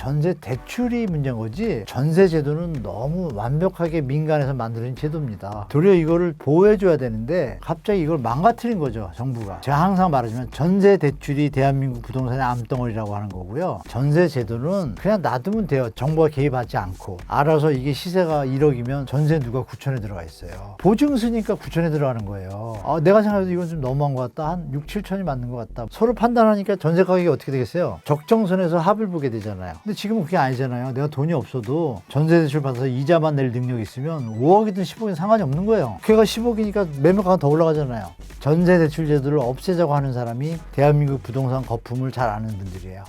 전세 대출이 문제인 거지 전세 제도는 너무 완벽하게 민간에서 만들어진 제도입니다. 도리어 이거를 보호해줘야 되는데 갑자기 이걸 망가뜨린 거죠, 정부가. 제가 항상 말하지만 전세 대출이 대한민국 부동산의 암덩어리라고 하는 거고요. 전세 제도는 그냥 놔두면 돼요. 정부가 개입하지 않고. 알아서 이게 시세가 1억이면 전세 누가 9천에 들어가 있어요. 보증서니까 9천에 들어가는 거예요. 내가 생각해도 이건 좀 너무한 것 같다. 한 6, 7천이 맞는 것 같다. 서로 판단하니까 전세 가격이 어떻게 되겠어요? 적정선에서 합을 보게 되잖아요. 근데 지금은 그게 아니잖아요. 내가 돈이 없어도 전세 대출 받아서 이자만 낼 능력이 있으면 5억이든 10억이든 상관이 없는 거예요. 걔가 10억이니까 매매가가 더 올라가잖아요. 전세 대출 제도를 없애자고 하는 사람이 대한민국 부동산 거품을 잘 아는 분들이에요.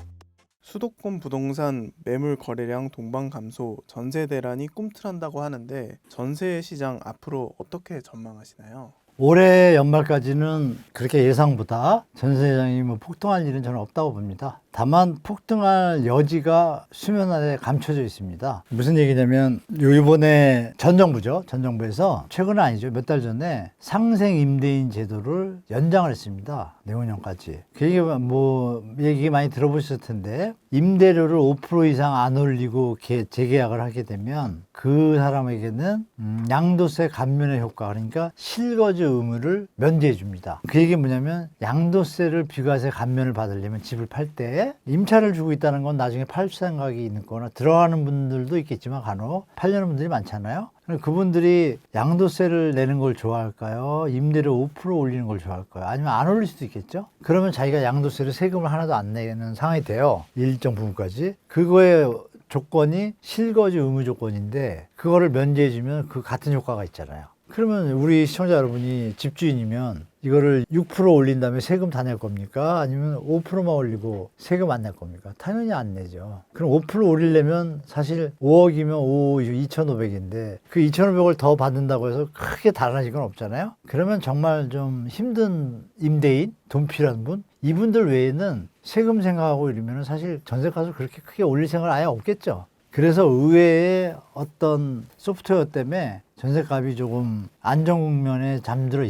수도권 부동산 매물 거래량 동반 감소, 전세 대란이 꿈틀한다고 하는데 전세 시장 앞으로 어떻게 전망하시나요? 올해 연말까지는 그렇게 예상보다 전세장이 뭐 폭등할 일은 저는 없다고 봅니다. 다만 폭등할 여지가 수면 아래 감춰져 있습니다. 무슨 얘기냐면 이번에 전 정부에서 최근은 아니죠. 몇 달 전에 상생 임대인 제도를 연장을 했습니다. 내후년까지. 그게 뭐 얘기 많이 들어보셨을 텐데 임대료를 5% 이상 안 올리고 재계약을 하게 되면 그 사람에게는 양도세 감면의 효과, 그러니까 실거주 의무를 면제해 줍니다. 그 얘기 뭐냐면 양도세를 비과세 감면을 받으려면 집을 팔 때 임차를 주고 있다는 건 나중에 팔 생각이 있는 거나 들어가는 분들도 있겠지만 간혹 팔려는 분들이 많잖아요. 그분들이 양도세를 내는 걸 좋아할까요? 임대료 5% 올리는 걸 좋아할까요? 아니면 안 올릴 수도 있겠죠? 그러면 자기가 양도세를 세금을 하나도 안 내는 상황이 돼요. 일정 부분까지. 그거의 조건이 실거주 의무 조건인데 그거를 면제해주면 그 같은 효과가 있잖아요. 그러면 우리 시청자 여러분이 집주인이면 이거를 6% 올린 다음에 세금 다 낼 겁니까? 아니면 5%만 올리고 세금 안 낼 겁니까? 당연히 안 내죠. 그럼 5% 올리려면 사실 5억이면 5, 2,500인데 그 2,500을 더 받는다고 해서 크게 달라질 건 없잖아요. 그러면 정말 좀 힘든 임대인, 돈 필요한 분, 이분들 외에는 세금 생각하고 이러면 사실 전세값을 그렇게 크게 올릴 생각 아예 없겠죠. 그래서 의외의 어떤 소프트웨어 때문에 전세값이 조금 안정 국면에 잠들어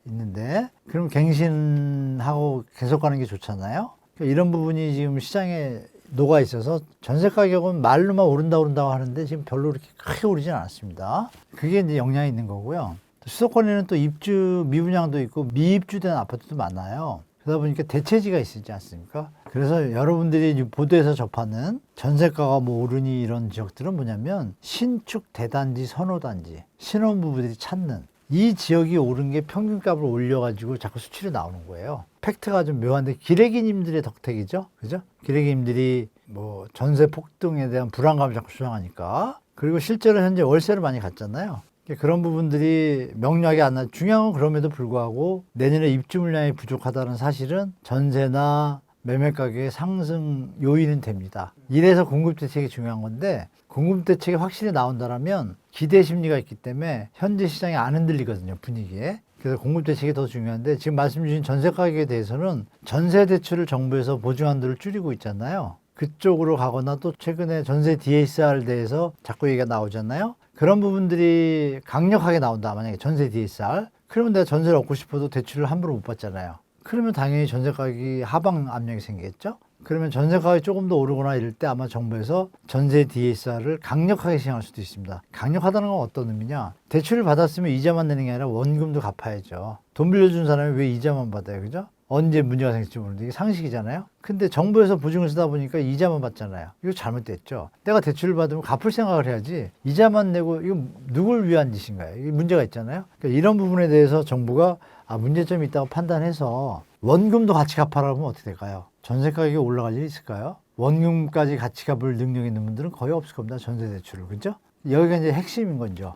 있는데 그럼 갱신하고 계속 가는 게 좋잖아요. 그러니까 이런 부분이 지금 시장에 녹아 있어서 전세 가격은 말로만 오른다고 하는데 지금 별로 그렇게 크게 오르진 않았습니다. 그게 이제 영향이 있는 거고요. 수도권에는 또 입주 미분양도 있고 미입주된 아파트도 많아요. 그러다 보니까 대체지가 있지 않습니까? 그래서 여러분들이 보도에서 접하는 전세가가 뭐 오르니 이런 지역들은 뭐냐면 신축 대단지, 선호단지, 신혼부부들이 찾는 이 지역이 오른 게 평균값을 올려가지고 자꾸 수치로 나오는 거예요. 팩트가 좀 묘한데 기레기님들의 덕택이죠. 그죠? 기레기님들이 뭐 전세 폭등에 대한 불안감을 자꾸 주장하니까. 그리고 실제로 현재 월세를 많이 갔잖아요. 그런 부분들이 명료하게 안 나. 중요한 건 그럼에도 불구하고 내년에 입주 물량이 부족하다는 사실은 전세나 매매 가격의 상승 요인은 됩니다. 이래서 공급 대책이 중요한 건데 공급 대책이 확실히 나온다면 기대 심리가 있기 때문에 현재 시장이 안 흔들리거든요, 분위기에. 그래서 공급 대책이 더 중요한데 지금 말씀 주신 전세 가격에 대해서는 전세 대출을 정부에서 보증한도를 줄이고 있잖아요. 그쪽으로 가거나 또 최근에 전세 DSR에 대해서 자꾸 얘기가 나오잖아요. 그런 부분들이 강력하게 나온다. 만약에 전세 DSR. 그러면 내가 전세를 얻고 싶어도 대출을 함부로 못 받잖아요. 그러면 당연히 전세 가격이 하방 압력이 생기겠죠. 그러면 전세 가격이 조금 더 오르거나 이럴 때 아마 정부에서 전세 DSR을 강력하게 시행할 수도 있습니다. 강력하다는 건 어떤 의미냐? 대출을 받았으면 이자만 내는 게 아니라 원금도 갚아야죠. 돈 빌려준 사람이 왜 이자만 받아요, 그죠? 언제 문제가 생길지 모르는데 이게 상식이잖아요. 근데 정부에서 보증을 쓰다 보니까 이자만 받잖아요. 이거 잘못됐죠. 내가 대출을 받으면 갚을 생각을 해야지 이자만 내고 이거 누굴 위한 짓인가요? 이게 문제가 있잖아요. 그러니까 이런 부분에 대해서 정부가 문제점이 있다고 판단해서 원금도 같이 갚아라 하면 어떻게 될까요? 전세 가격이 올라갈 일이 있을까요? 원금까지 같이 갚을 능력 있는 분들은 거의 없을 겁니다. 전세 대출을. 그죠? 여기가 이제 핵심인 거죠.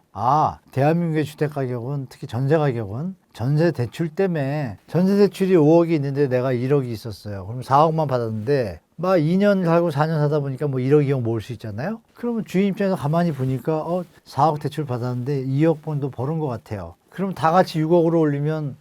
대한민국의 주택 가격은 특히 전세 가격은 전세 대출 때문에 전세 대출이 5억이 있는데 내가 1억이 있었어요. 그럼 4억만 받았는데 막 2년 살고 4년 사다 보니까 뭐 1억, 2억 모을 수 있잖아요. 그러면 주인 입장에서 가만히 보니까 4억 대출 받았는데 2억 정도 버는 것 같아요. 그럼 다 같이 6억으로 올리면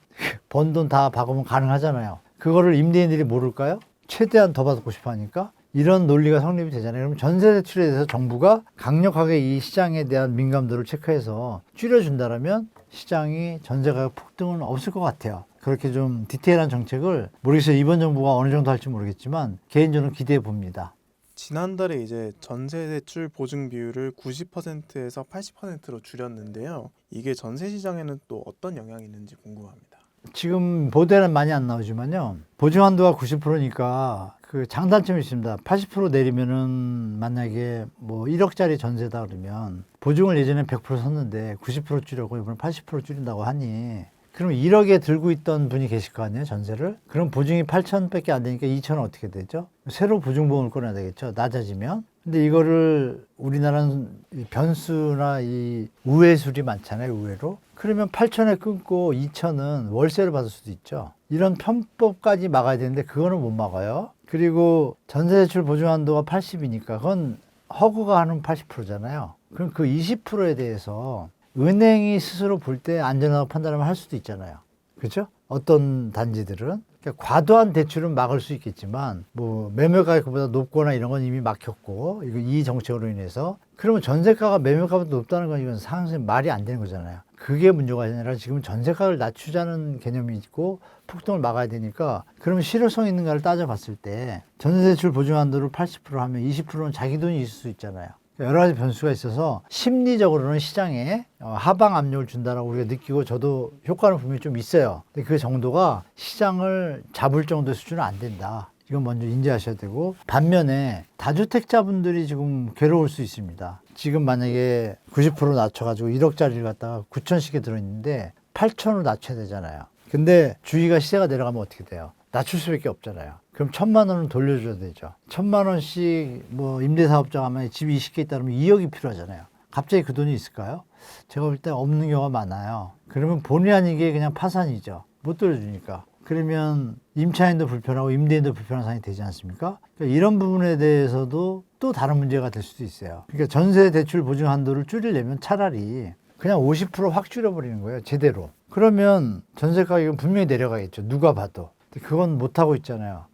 번 돈 다 박으면 가능하잖아요. 그거를 임대인들이 모를까요? 최대한 더 받고 싶어 하니까 이런 논리가 성립이 되잖아요. 그럼 전세 대출에 대해서 정부가 강력하게 이 시장에 대한 민감도를 체크해서 줄여준다면 시장이 전세 가격 폭등은 없을 것 같아요. 그렇게 좀 디테일한 정책을 모르겠어요. 이번 정부가 어느 정도 할지 모르겠지만 개인적으로 기대해 봅니다. 지난달에 이제 전세 대출 보증 비율을 90%에서 80%로 줄였는데요. 이게 전세 시장에는 또 어떤 영향이 있는지 궁금합니다. 지금 보도에는 많이 안 나오지만요. 보증 한도가 90%니까 그 장단점이 있습니다. 80% 내리면은 만약에 뭐 1억짜리 전세다 그러면 보증을 예전에 100% 섰는데 90% 줄이고 이번에 80% 줄인다고 하니 그럼 1억에 들고 있던 분이 계실 거 아니에요, 전세를? 그럼 보증이 8천밖에 안 되니까 2천은 어떻게 되죠? 새로 보증보험을 꺼내야 되겠죠, 낮아지면. 근데 이거를 우리나라는 이 변수나 이 우회술이 많잖아요, 우회로. 그러면 8천에 끊고 2천은 월세를 받을 수도 있죠. 이런 편법까지 막아야 되는데 그거는 못 막아요. 그리고 전세대출 보증 한도가 80이니까 그건 허구가 하는 80%잖아요. 그럼 그 20%에 대해서 은행이 스스로 볼 때 안전하다고 판단을 할 수도 있잖아요. 그렇죠? 어떤 단지들은. 그러니까 과도한 대출은 막을 수 있겠지만 뭐 매매가격보다 높거나 이런 건 이미 막혔고 이 정책으로 인해서 그러면 전세가가 매매가보다 높다는 건 이건 상당히 말이 안 되는 거잖아요. 그게 문제가 아니라 지금 전세가를 낮추자는 개념이 있고 폭등을 막아야 되니까 그러면 실효성 있는가를 따져봤을 때 전세대출 보증 한도를 80% 하면 20%는 자기 돈이 있을 수 있잖아요. 여러 가지 변수가 있어서 심리적으로는 시장에 하방 압력을 준다라고 우리가 느끼고 저도 효과는 분명히 좀 있어요. 근데 그 정도가 시장을 잡을 정도의 수준은 안 된다. 이건 먼저 인지하셔야 되고 반면에 다주택자분들이 지금 괴로울 수 있습니다. 지금 만약에 90% 낮춰가지고 1억짜리를 갖다가 9천씩에 들어있는데 8천으로 낮춰야 되잖아요. 근데 주위가 시세가 내려가면 어떻게 돼요? 낮출 수밖에 없잖아요. 그럼 1,000만 원은 돌려줘야 되죠. 1,000만 원씩 뭐 임대사업자가 하면 집이 20개 있다 그러면 2억이 필요하잖아요. 갑자기 그 돈이 있을까요? 제가 볼 때 없는 경우가 많아요. 그러면 본의 아니게 그냥 파산이죠. 못 돌려주니까. 그러면 임차인도 불편하고 임대인도 불편한 상황이 되지 않습니까? 그러니까 이런 부분에 대해서도 또 다른 문제가 될 수도 있어요. 그러니까 전세 대출 보증 한도를 줄이려면 차라리 그냥 50% 확 줄여버리는 거예요. 제대로. 그러면 전세 가격은 분명히 내려가겠죠. 누가 봐도. 그건 못하고 있잖아요.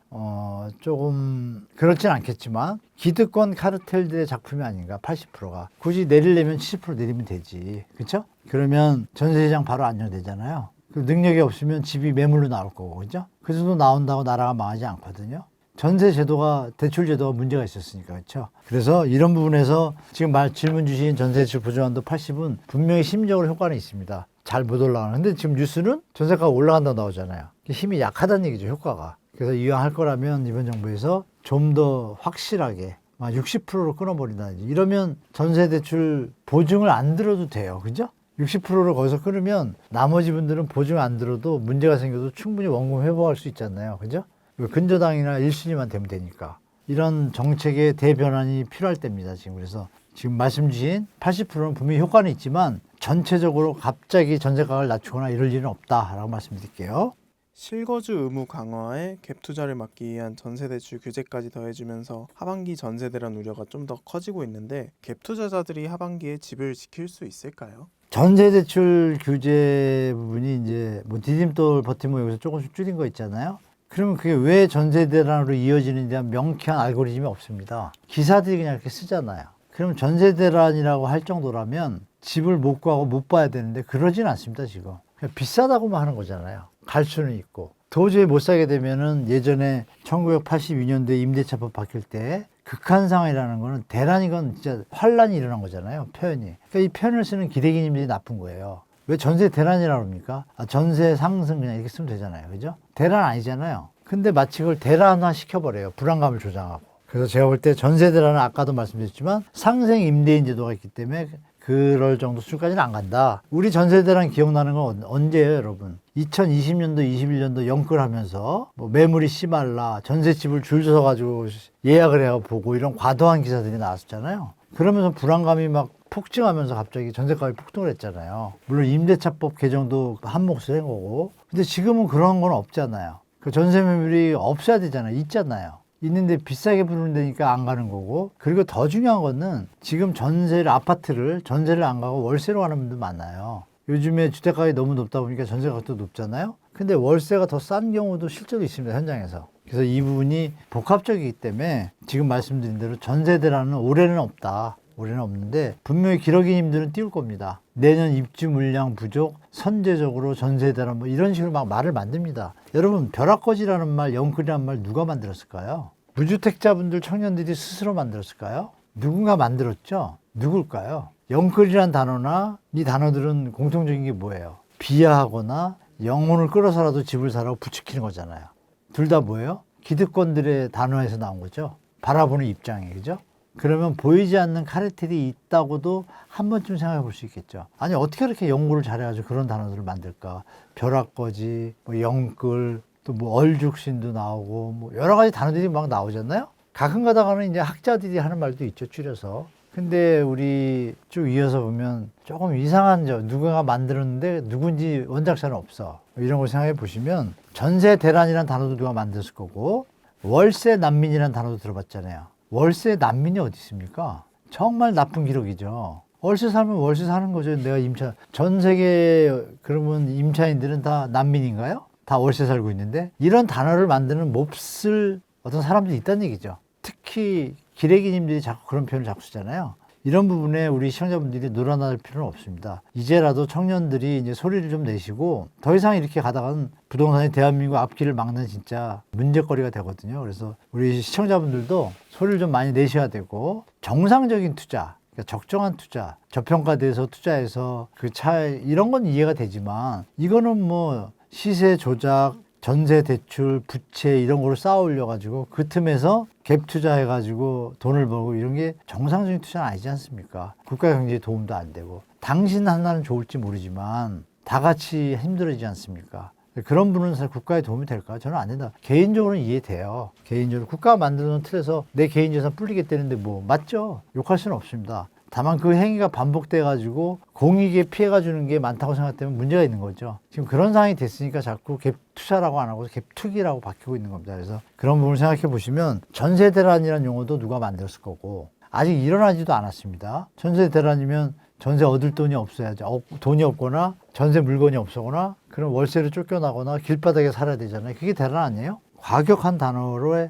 조금 그렇진 않겠지만 기득권 카르텔들의 작품이 아닌가 80%가 굳이 내리려면 70% 내리면 되지. 그렇죠? 그러면 전세시장 바로 안정되잖아요. 그 능력이 없으면 집이 매물로 나올 거고 그죠? 그 정도 나온다고 나라가 망하지 않거든요. 전세 제도가 대출 제도가 문제가 있었으니까 그렇죠. 그래서 이런 부분에서 지금 질문 주신 전세대출 보증한도 80은 분명히 심리적으로 효과는 있습니다. 잘 못 올라가는. 근데 지금 뉴스는 전세가가 올라간다고 나오잖아요. 힘이 약하다는 얘기죠, 효과가. 그래서 이왕 할 거라면 이번 정부에서 좀 더 확실하게 60%로 끊어버린다든지 이러면 전세대출 보증을 안 들어도 돼요. 그죠? 60%를 거기서 끊으면 나머지 분들은 보증 안 들어도 문제가 생겨도 충분히 원금 회복할 수 있잖아요. 그죠? 근저당이나 1순위만 되면 되니까. 이런 정책의 대변환이 필요할 때입니다. 지금 그래서 지금 말씀 주신 80%는 분명히 효과는 있지만 전체적으로 갑자기 전세가를 낮추거나 이럴 일은 없다라고 말씀드릴게요. 실거주 의무 강화에 갭 투자를 막기 위한 전세대출 규제까지 더해지면서 하반기 전세 대란 우려가 좀 더 커지고 있는데 갭 투자자들이 하반기에 집을 지킬 수 있을까요? 전세대출 규제 부분이 이제 뭐 디딤돌 버티면 여기서 조금씩 줄인 거 있잖아요. 그러면 그게 왜 전세 대란으로 이어지는지에 대한 명쾌한 알고리즘이 없습니다. 기사들이 그냥 이렇게 쓰잖아요. 그럼 전세 대란이라고 할 정도라면 집을 못 구하고 못 봐야 되는데 그러진 않습니다, 지금. 그냥 비싸다고만 하는 거잖아요. 갈 수는 있고. 도저히 못 사게 되면은 예전에 1982년도에 임대차법 바뀔 때 극한 상황이라는 거는 대란이건 진짜 환란이 일어난 거잖아요, 표현이. 그러니까 이 표현을 쓰는 기대기님들이 나쁜 거예요. 왜 전세 대란이라고 합니까? 전세 상승 그냥 이렇게 쓰면 되잖아요. 그죠? 대란 아니잖아요. 근데 마치 그걸 대란화 시켜버려요. 불안감을 조장하고. 그래서 제가 볼 때 전세 대란은 아까도 말씀드렸지만 상생 임대인 제도가 있기 때문에 그럴 정도 수준까지는 안 간다. 우리 전세 대란 기억나는 건 언제예요, 여러분? 2020년도, 21년도 영끌하면서 뭐 매물이 심할라, 전셋집을 줄 서가지고 예약을 해서 보고 이런 과도한 기사들이 나왔었잖아요. 그러면서 불안감이 막 폭증하면서 갑자기 전세가격이 폭등을 했잖아요. 물론 임대차법 개정도 한 몫을 한 거고. 근데 지금은 그런 건 없잖아요. 그 전세 매물이 없어야 되잖아요. 있잖아요. 있는데 비싸게 부르는 데니까 안 가는 거고. 그리고 더 중요한 거는 지금 아파트를 전세를 안 가고 월세로 가는 분들 많아요. 요즘에 주택가격이 너무 높다 보니까 전세가격도 높잖아요. 근데 월세가 더 싼 경우도 실제로 있습니다, 현장에서. 그래서 이 부분이 복합적이기 때문에 지금 말씀드린 대로 전세 대란은 올해는 없다. 올해는 없는데 분명히 기러기님들은 띄울 겁니다. 내년 입주 물량 부족, 선제적으로 전세 대란 뭐 이런 식으로 막 말을 만듭니다. 여러분 벼락거지라는 말, 영끌이라는 말 누가 만들었을까요? 무주택자분들 청년들이 스스로 만들었을까요? 누군가 만들었죠? 누굴까요? 영끌이란 단어나 이 단어들은 공통적인 게 뭐예요? 비하하거나 영혼을 끌어서라도 집을 사라고 부추기는 거잖아요. 둘 다 뭐예요? 기득권들의 단어에서 나온 거죠. 바라보는 입장에, 그죠? 그러면 보이지 않는 카르텔이 있다고도 한 번쯤 생각해 볼 수 있겠죠. 아니, 어떻게 그렇게 연구를 잘해가지고 그런 단어들을 만들까? 벼락거지, 뭐 영끌, 또 뭐 얼죽신도 나오고, 뭐 여러 가지 단어들이 막 나오잖아요? 가끔 가다가는 이제 학자들이 하는 말도 있죠, 줄여서. 근데 우리 쭉 이어서 보면 조금 이상한 누군가 만들었는데 누군지 원작자는 없어. 이런 걸 생각해 보시면 전세 대란이라는 단어도 누가 만들었을 거고, 월세 난민이라는 단어도 들어봤잖아요. 월세 난민이 어디 있습니까? 정말 나쁜 기록이죠. 월세 살면 월세 사는 거죠. 내가 임차, 전 세계 그러면 임차인들은 다 난민인가요? 다 월세 살고 있는데 이런 단어를 만드는 몹쓸 어떤 사람들이 있다는 얘기죠. 특히 기레기님들이 자꾸 그런 표현을 자꾸 쓰잖아요. 이런 부분에 우리 시청자분들이 놀아날 필요는 없습니다. 이제라도 청년들이 이제 소리를 좀 내시고 더 이상 이렇게 가다가는 부동산이 대한민국 앞길을 막는 진짜 문제거리가 되거든요. 그래서 우리 시청자분들도 소리를 좀 많이 내셔야 되고 정상적인 투자, 그러니까 적정한 투자, 저평가돼서 투자해서 그 차이 이런 건 이해가 되지만 이거는 뭐 시세 조작, 전세 대출, 부채 이런 거를 쌓아 올려가지고 그 틈에서 갭 투자해가지고 돈을 벌고 이런 게 정상적인 투자는 아니지 않습니까? 국가 경제에 도움도 안 되고 당신 하나는 좋을지 모르지만 다 같이 힘들어지지 않습니까? 그런 분은 사실 국가에 도움이 될까? 저는 안 된다. 개인적으로는 이해돼요. 개인적으로 국가가 만들어놓은 틀에서 내 개인 재산 불리겠다는데 뭐 맞죠? 욕할 수는 없습니다. 다만 그 행위가 반복돼가지고 공익에 피해가 주는 게 많다고 생각되면 문제가 있는 거죠. 지금 그런 상황이 됐으니까 자꾸 갭 투자라고 안 하고 갭 투기라고 바뀌고 있는 겁니다. 그래서 그런 부분을 생각해 보시면 전세 대란이라는 용어도 누가 만들었을 거고 아직 일어나지도 않았습니다. 전세 대란이면 전세 얻을 돈이 없어야죠. 돈이 없거나 전세 물건이 없거나 그럼 월세를 쫓겨나거나 길바닥에 살아야 되잖아요. 그게 대란 아니에요? 과격한 단어로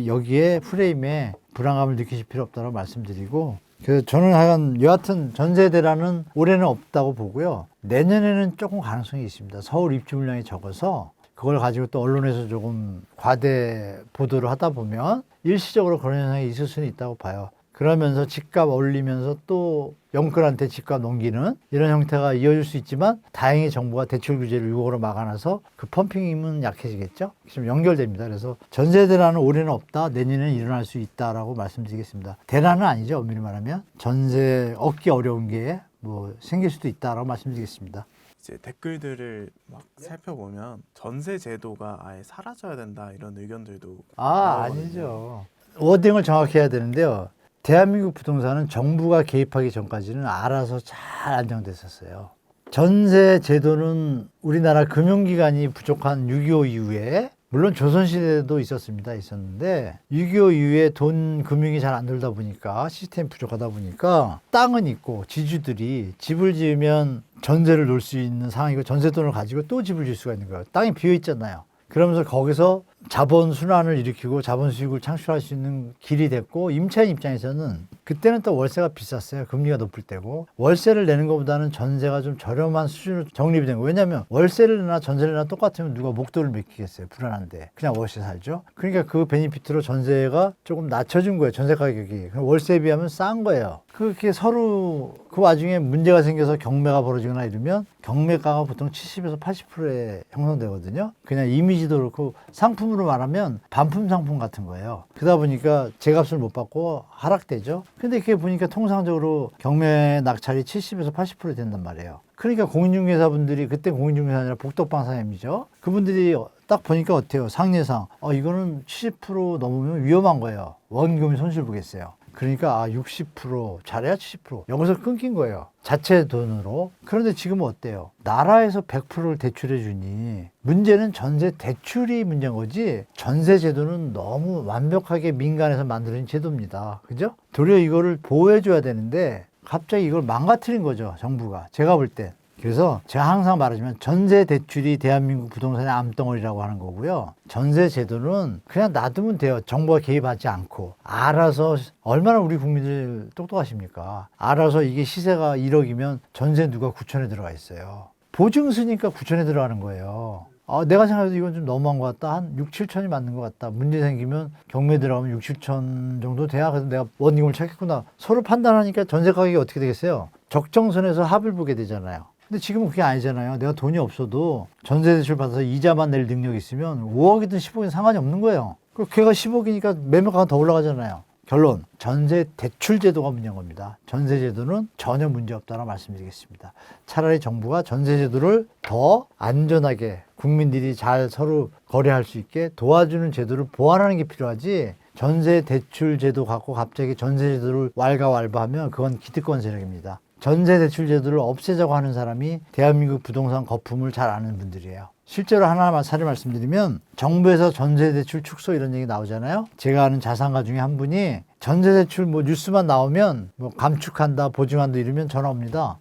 여기에 프레임에 불안감을 느끼실 필요 없다고 말씀드리고 그래서 저는 하여간 여하튼 전세 대란은 올해는 없다고 보고요. 내년에는 조금 가능성이 있습니다. 서울 입주 물량이 적어서 그걸 가지고 또 언론에서 조금 과대 보도를 하다 보면 일시적으로 그런 현상이 있을 수는 있다고 봐요. 그러면서 집값 올리면서 또 영끌한테 집값 넘기는 이런 형태가 이어질 수 있지만 다행히 정부가 대출 규제를 유혹으로 막아놔서 그 펌핑임은 약해지겠죠. 좀 연결됩니다. 그래서 전세 대란은 올해는 없다. 내년에는 일어날 수 있다라고 말씀드리겠습니다. 대란은 아니죠. 엄밀히 말하면 전세 얻기 어려운 게 뭐 생길 수도 있다라고 말씀드리겠습니다. 이제 댓글들을 막 살펴보면 전세 제도가 아예 사라져야 된다 이런 의견들도 나오거든요. 아니죠. 워딩을 정확히 해야 되는데요. 대한민국 부동산은 정부가 개입하기 전까지는 알아서 잘 안정됐었어요. 전세 제도는 우리나라 금융기관이 부족한 6.25 이후에 물론 조선시대도 있었는데 6.25 이후에 돈 금융이 잘 안 돌다 보니까 시스템이 부족하다 보니까 땅은 있고 지주들이 집을 지으면 전세를 놓을 수 있는 상황이고 전세돈을 가지고 또 집을 지을 수가 있는 거예요. 땅이 비어 있잖아요. 그러면서 거기서 자본 순환을 일으키고 자본 수익을 창출할 수 있는 길이 됐고 임차인 입장에서는 그때는 또 월세가 비쌌어요. 금리가 높을 때고 월세를 내는 것보다는 전세가 좀 저렴한 수준으로 정립이 된 거예요. 왜냐하면 월세를 내나 전세를 내나 똑같으면 누가 목돈을 맡기겠어요. 불안한데 그냥 월세 살죠. 그러니까 그 베니피트로 전세가 조금 낮춰준 거예요. 전세 가격이. 월세에 비하면 싼 거예요. 그렇게 서로 그 와중에 문제가 생겨서 경매가 벌어지거나 이러면 경매가가 보통 70에서 80%에 형성되거든요. 그냥 이미지도 그렇고 상품으로 말하면 반품 상품 같은 거예요. 그러다 보니까 제값을 못 받고 하락되죠. 근데 그게 보니까 통상적으로 경매 낙찰이 70에서 80% 된단 말이에요. 그러니까 공인중개사분들이 그때 공인중개사 아니라 복덕방사님이죠. 그분들이 딱 보니까 어때요? 상례상 이거는 70% 넘으면 위험한 거예요. 원금이 손실 보겠어요. 그러니까 60% 잘해야 70% 여기서 끊긴 거예요. 자체 돈으로. 그런데 지금은 어때요? 나라에서 100%를 대출해 주니 문제는 전세 대출이 문제인 거지 전세 제도는 너무 완벽하게 민간에서 만들어진 제도입니다. 그죠? 도리어 이거를 보호해 줘야 되는데 갑자기 이걸 망가뜨린 거죠. 정부가. 제가 볼 때. 그래서 제가 항상 말하지만 전세 대출이 대한민국 부동산의 암덩어리라고 하는 거고요. 전세 제도는 그냥 놔두면 돼요. 정부가 개입하지 않고. 알아서 얼마나 우리 국민들 똑똑하십니까? 알아서 이게 시세가 1억이면 전세 누가 9천에 들어가 있어요. 보증 쓰니까 9천에 들어가는 거예요. 내가 생각해도 이건 좀 너무한 것 같다. 한 6, 7천이 맞는 것 같다. 문제 생기면 경매 들어가면 6, 7천 정도 돼야 그래서 내가 원금을 찾겠구나. 서로 판단하니까 전세 가격이 어떻게 되겠어요? 적정선에서 합을 보게 되잖아요. 근데 지금은 그게 아니잖아요. 내가 돈이 없어도 전세 대출 받아서 이자만 낼 능력이 있으면 5억이든 10억이든 상관이 없는 거예요. 그리고 걔가 10억이니까 매매가가 더 올라가잖아요. 결론, 전세 대출 제도가 문제인 겁니다. 전세 제도는 전혀 문제 없다고 말씀드리겠습니다. 차라리 정부가 전세 제도를 더 안전하게 국민들이 잘 서로 거래할 수 있게 도와주는 제도를 보완하는 게 필요하지, 전세 대출 제도 갖고 갑자기 전세 제도를 왈가왈부하면 그건 기득권 세력입니다. 전세 대출 제도를 없애자고 하는 사람이 대한민국 부동산 거품을 잘 아는 분들이에요. 실제로 하나만 사례 말씀드리면 정부에서 전세 대출 축소 이런 얘기 나오잖아요. 제가 아는 자산가 중에 한 분이 전세 대출 뭐 뉴스만 나오면 뭐 감축한다, 보증한다 이러면 전화 옵니다.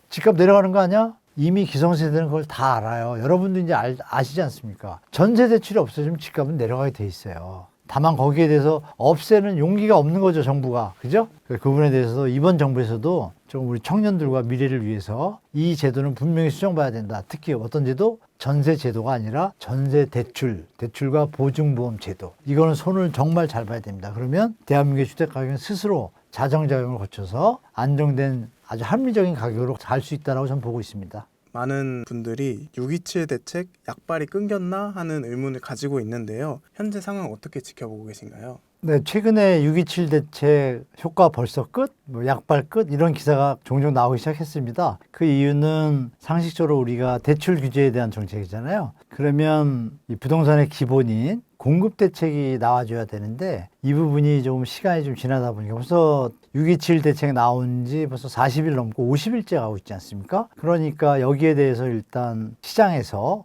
집값 내려가는 거 아니야? 이미 기성세대는 그걸 다 알아요. 여러분도 이제 아시지 않습니까? 전세 대출이 없어지면 집값은 내려가게 돼 있어요. 다만 거기에 대해서 없애는 용기가 없는 거죠, 정부가. 그죠? 그 부분에 대해서도 이번 정부에서도 좀 우리 청년들과 미래를 위해서 이 제도는 분명히 수정봐야 된다. 특히 어떤 제도? 전세 제도가 아니라 전세 대출, 대출과 보증보험 제도. 이거는 손을 정말 잘 봐야 됩니다. 그러면 대한민국의 주택 가격은 스스로 자정작용을 거쳐서 안정된 아주 합리적인 가격으로 갈 수 있다고 저는 보고 있습니다. 많은 분들이 6.27 대책 약발이 끊겼나 하는 의문을 가지고 있는데요. 현재 상황 어떻게 지켜보고 계신가요? 네, 최근에 6.27 대책 효과 벌써 끝? 뭐 약발 끝? 이런 기사가 종종 나오기 시작했습니다. 그 이유는 상식적으로 우리가 대출 규제에 대한 정책이잖아요. 그러면 이 부동산의 기본인 공급 대책이 나와줘야 되는데 이 부분이 조금 시간이 좀 지나다 보니까 벌써 6.27 대책 나온 지 벌써 40일 넘고 50일째 가고 있지 않습니까? 그러니까 여기에 대해서 일단 시장에서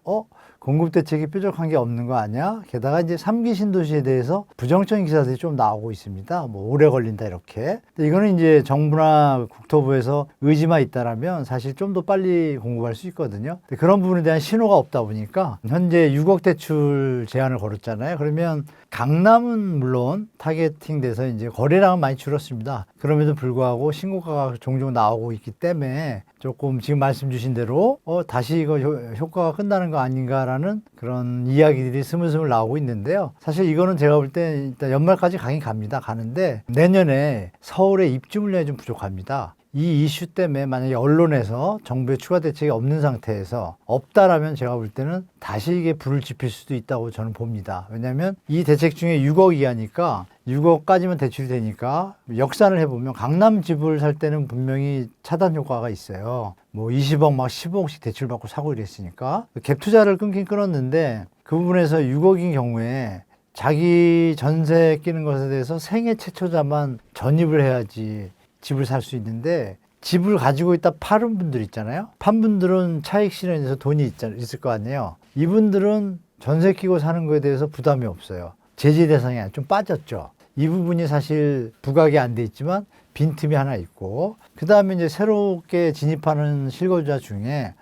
공급 대책이 뾰족한 게 없는 거 아니야? 게다가 이제 3기 신도시에 대해서 부정적인 기사들이 좀 나오고 있습니다. 뭐 오래 걸린다 이렇게. 근데 이거는 이제 정부나 국토부에서 의지만 있다라면 사실 좀 더 빨리 공급할 수 있거든요. 근데 그런 부분에 대한 신호가 없다 보니까 현재 6억 대출 제한을 걸었잖아요. 그러면 강남은 물론 타겟팅 돼서 이제 거래량은 많이 줄었습니다. 그럼에도 불구하고 신고가가 종종 나오고 있기 때문에 조금 지금 말씀 주신 대로 다시 이거 효과가 끝나는 거 아닌가라는 그런 이야기들이 스물스물 나오고 있는데요. 사실 이거는 제가 볼 때 일단 연말까지 가긴 가는데 내년에 서울의 입주 물량이 좀 부족합니다. 이 이슈 때문에 만약에 언론에서 정부의 추가 대책이 없는 상태에서 없다라면 제가 볼 때는 다시 이게 불을 지필 수도 있다고 저는 봅니다. 왜냐하면 이 대책 중에 6억 이하니까 6억까지만 대출이 되니까 역산을 해보면 강남 집을 살 때는 분명히 차단 효과가 있어요. 뭐 20억 막 15억씩 대출받고 사고 이랬으니까 갭 투자를 끊긴 끊었는데 그 부분에서 6억인 경우에 자기 전세 끼는 것에 대해서 생애 최초자만 전입을 해야지 집을 살 수 있는데 집을 가지고 있다 파는 분들 있잖아요. 판 분들은 차익 실현에서 돈이 있을 거 아니에요. 이분들은 전세 끼고 사는 거에 대해서 부담이 없어요. 제재 대상이 좀 빠졌죠. 이 부분이 사실 부각이 안 돼 있지만 빈틈이 하나 있고, 그 다음에 이제 새롭게 진입하는 실거주자 중에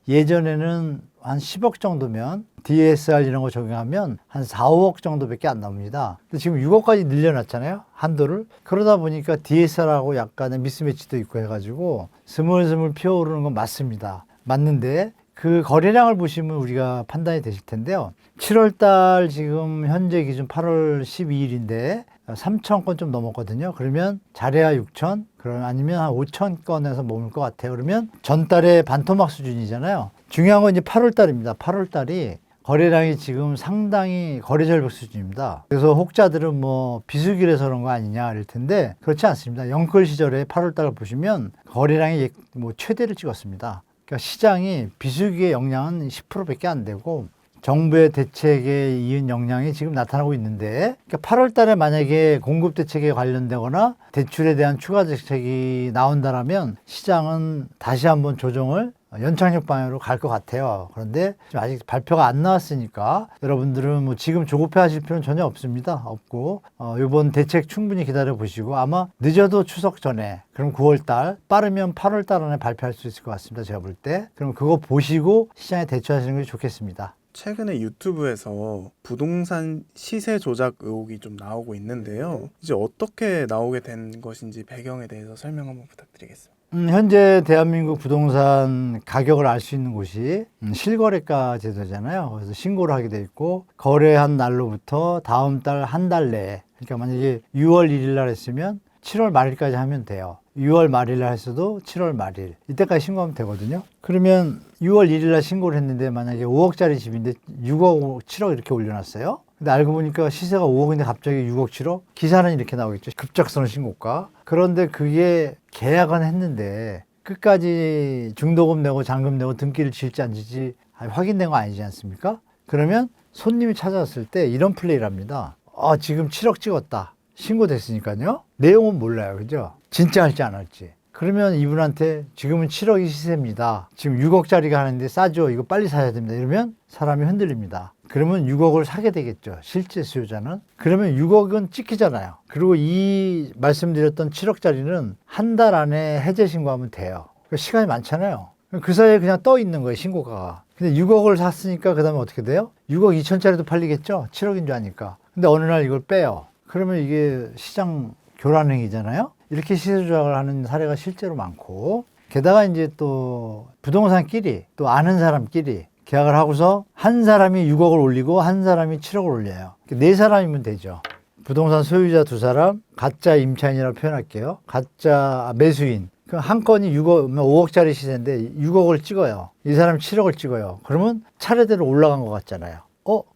예전에는 한 10억 정도면 DSR 이런 거 적용하면 한 4, 5억 정도밖에 안 나옵니다. 근데 지금 6억까지 늘려놨잖아요, 한도를. 그러다 보니까 DSR하고 약간의 미스매치도 있고 해가지고 스물스물 피어오르는 건 맞습니다. 맞는데 그 거래량을 보시면 우리가 판단이 되실 텐데요. 7월 달 지금 현재 기준 8월 12일인데 3천 건 좀 넘었거든요. 그러면 잘해야 6천, 그러면 아니면 한 5천 건에서 머물 것 같아요. 그러면 전달의 반토막 수준이잖아요. 중요한 건 이제 8월 달입니다. 8월 달이 거래량이 지금 상당히 거래 절벽 수준입니다. 그래서 혹자들은 뭐 비수기라서 그런 거 아니냐 이럴 텐데 그렇지 않습니다. 영끌 시절에 8월 달을 보시면 거래량이 뭐 최대를 찍었습니다. 그러니까 시장이 비수기의 영향은 10%밖에 안 되고 정부의 대책에 이은 영향이 지금 나타나고 있는데, 그러니까 8월 달에 만약에 공급 대책에 관련되거나 대출에 대한 추가 대책이 나온다라면 시장은 다시 한번 조정을 연착륙 방향으로 갈 것 같아요. 그런데 지금 아직 발표가 안 나왔으니까 여러분들은 뭐 지금 조급해 하실 필요는 전혀 없습니다. 없고 이번 대책 충분히 기다려 보시고 아마 늦어도 추석 전에, 그럼 9월 달, 빠르면 8월 달 안에 발표할 수 있을 것 같습니다. 제가 볼 때. 그럼 그거 보시고 시장에 대처하시는 게 좋겠습니다. 최근에 유튜브에서 부동산 시세 조작 의혹이 좀 나오고 있는데요. 이제 어떻게 나오게 된 것인지 배경에 대해서 설명 한번 부탁드리겠습니다. 현재 대한민국 부동산 가격을 알 수 있는 곳이 실거래가 제도잖아요. 그래서 신고를 하게 돼 있고 거래한 날로부터 다음 달 한 달 내에, 그러니까 만약에 6월 1일 날 했으면 7월 말일까지 하면 돼요. 6월 말일 날 했어도 7월 말일 이때까지 신고하면 되거든요. 그러면 6월 1일 날 신고를 했는데 만약에 5억짜리 집인데 6억, 7억 이렇게 올려놨어요. 근데 알고 보니까 시세가 5억인데 갑자기 6억, 7억? 기사는 이렇게 나오겠죠. 급작스러운 신고가. 그런데 그게 계약은 했는데 끝까지 중도금 내고 잔금 내고 등기를 질지 안 질지 확인된 거 아니지 않습니까? 그러면 손님이 찾아왔을 때 이런 플레이를 합니다. 지금 7억 찍었다. 신고됐으니까요. 내용은 몰라요. 그죠? 진짜 할지 안 할지. 그러면 이분한테 지금은 7억이 시세입니다. 지금 6억짜리가 하는데 싸죠. 이거 빨리 사야 됩니다. 이러면 사람이 흔들립니다. 그러면 6억을 사게 되겠죠. 실제 수요자는. 그러면 6억은 찍히잖아요. 그리고 이 말씀드렸던 7억짜리는 한 달 안에 해제 신고하면 돼요. 시간이 많잖아요. 그 사이에 그냥 떠 있는 거예요. 신고가가. 근데 6억을 샀으니까 그 다음에 어떻게 돼요? 6억 2천짜리도 팔리겠죠. 7억인 줄 아니까. 근데 어느 날 이걸 빼요. 그러면 이게 시장 교란행위잖아요. 이렇게 시세 조작을 하는 사례가 실제로 많고, 게다가 이제 또 부동산끼리 또 아는 사람끼리 계약을 하고서 한 사람이 6억을 올리고 한 사람이 7억을 올려요. 네 사람이면 되죠. 부동산 소유자 두 사람, 가짜 임차인이라고 표현할게요. 가짜 매수인. 그럼 한 건이 5억짜리 시세인데 6억을 찍어요. 이 사람이 7억을 찍어요. 그러면 차례대로 올라간 것 같잖아요.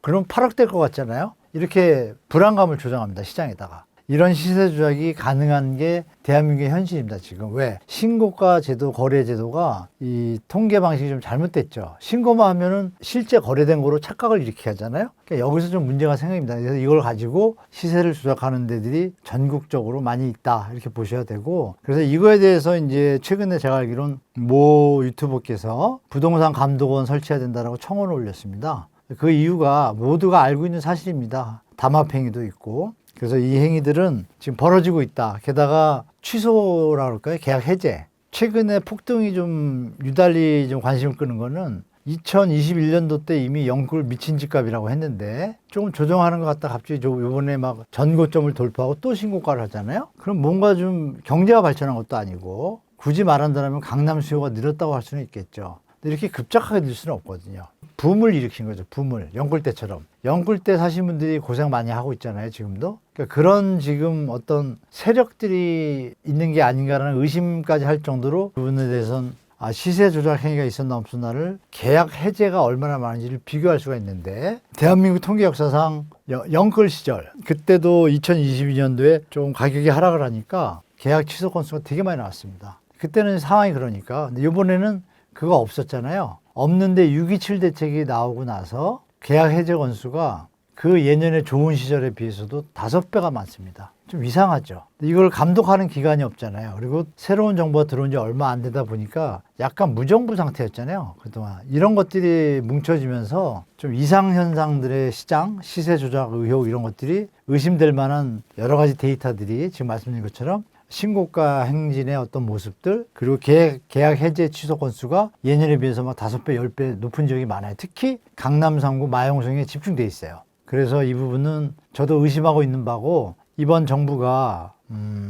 그러면 8억 될 것 같잖아요. 이렇게 불안감을 조장합니다. 시장에다가. 이런 시세 조작이 가능한 게 대한민국의 현실입니다. 지금 왜? 신고가 제도, 거래 제도가 이 통계 방식이 좀 잘못됐죠. 신고만 하면은 실제 거래된 거로 착각을 일으키게 하잖아요. 그러니까 여기서 좀 문제가 생깁니다. 그래서 이걸 가지고 시세를 조작하는 데들이 전국적으로 많이 있다, 이렇게 보셔야 되고, 그래서 이거에 대해서 이제 최근에 제가 알기로는 모 유튜버께서 부동산 감독원 설치해야 된다라고 청원을 올렸습니다. 그 이유가 모두가 알고 있는 사실입니다. 담합행위도 있고. 그래서 이 행위들은 지금 벌어지고 있다. 게다가 취소라 그럴까요? 계약 해제. 최근에 폭등이 좀 유달리 좀 관심을 끄는 거는 2021년도 때 이미 영끌 미친 집값이라고 했는데 조금 조정하는 것 같다 갑자기 이번에 막 전고점을 돌파하고 또 신고가를 하잖아요. 그럼 뭔가 좀 경제가 발전한 것도 아니고, 굳이 말한다면 강남 수요가 늘었다고 할 수는 있겠죠. 이렇게 급작하게 늘 수는 없거든요. 붐을 일으킨 거죠. 붐을. 영끌 때처럼. 영끌 때 사신 분들이 고생 많이 하고 있잖아요. 지금도. 그러니까 그런 지금 어떤 세력들이 있는 게 아닌가라는 의심까지 할 정도로 부분에 대해서는 시세 조작 행위가 있었나 없었나를 계약 해제가 얼마나 많은지를 비교할 수가 있는데, 대한민국 통계 역사상 영끌 시절, 그때도 2022년도에 좀 가격이 하락을 하니까 계약 취소 건수가 되게 많이 나왔습니다. 그때는 상황이 그러니까. 근데 이번에는 그거 없었잖아요. 없는데 6.27 대책이 나오고 나서 계약 해제 건수가 그 예년의 좋은 시절에 비해서도 5배가 많습니다. 좀 이상하죠. 이걸 감독하는 기관이 없잖아요. 그리고 새로운 정부가 들어온 지 얼마 안 되다 보니까 약간 무정부 상태였잖아요. 그동안. 이런 것들이 뭉쳐지면서 좀 이상현상들의 시장, 시세 조작 의혹 이런 것들이 의심될 만한 여러 가지 데이터들이 지금 말씀드린 것처럼 신고가 행진의 어떤 모습들, 그리고 계약 해제 취소 건수가 예년에 비해서 막 5배, 10배 높은 지역이 많아요. 특히 강남 3구 마용성에 집중돼 있어요. 그래서 이 부분은 저도 의심하고 있는 바고, 이번 정부가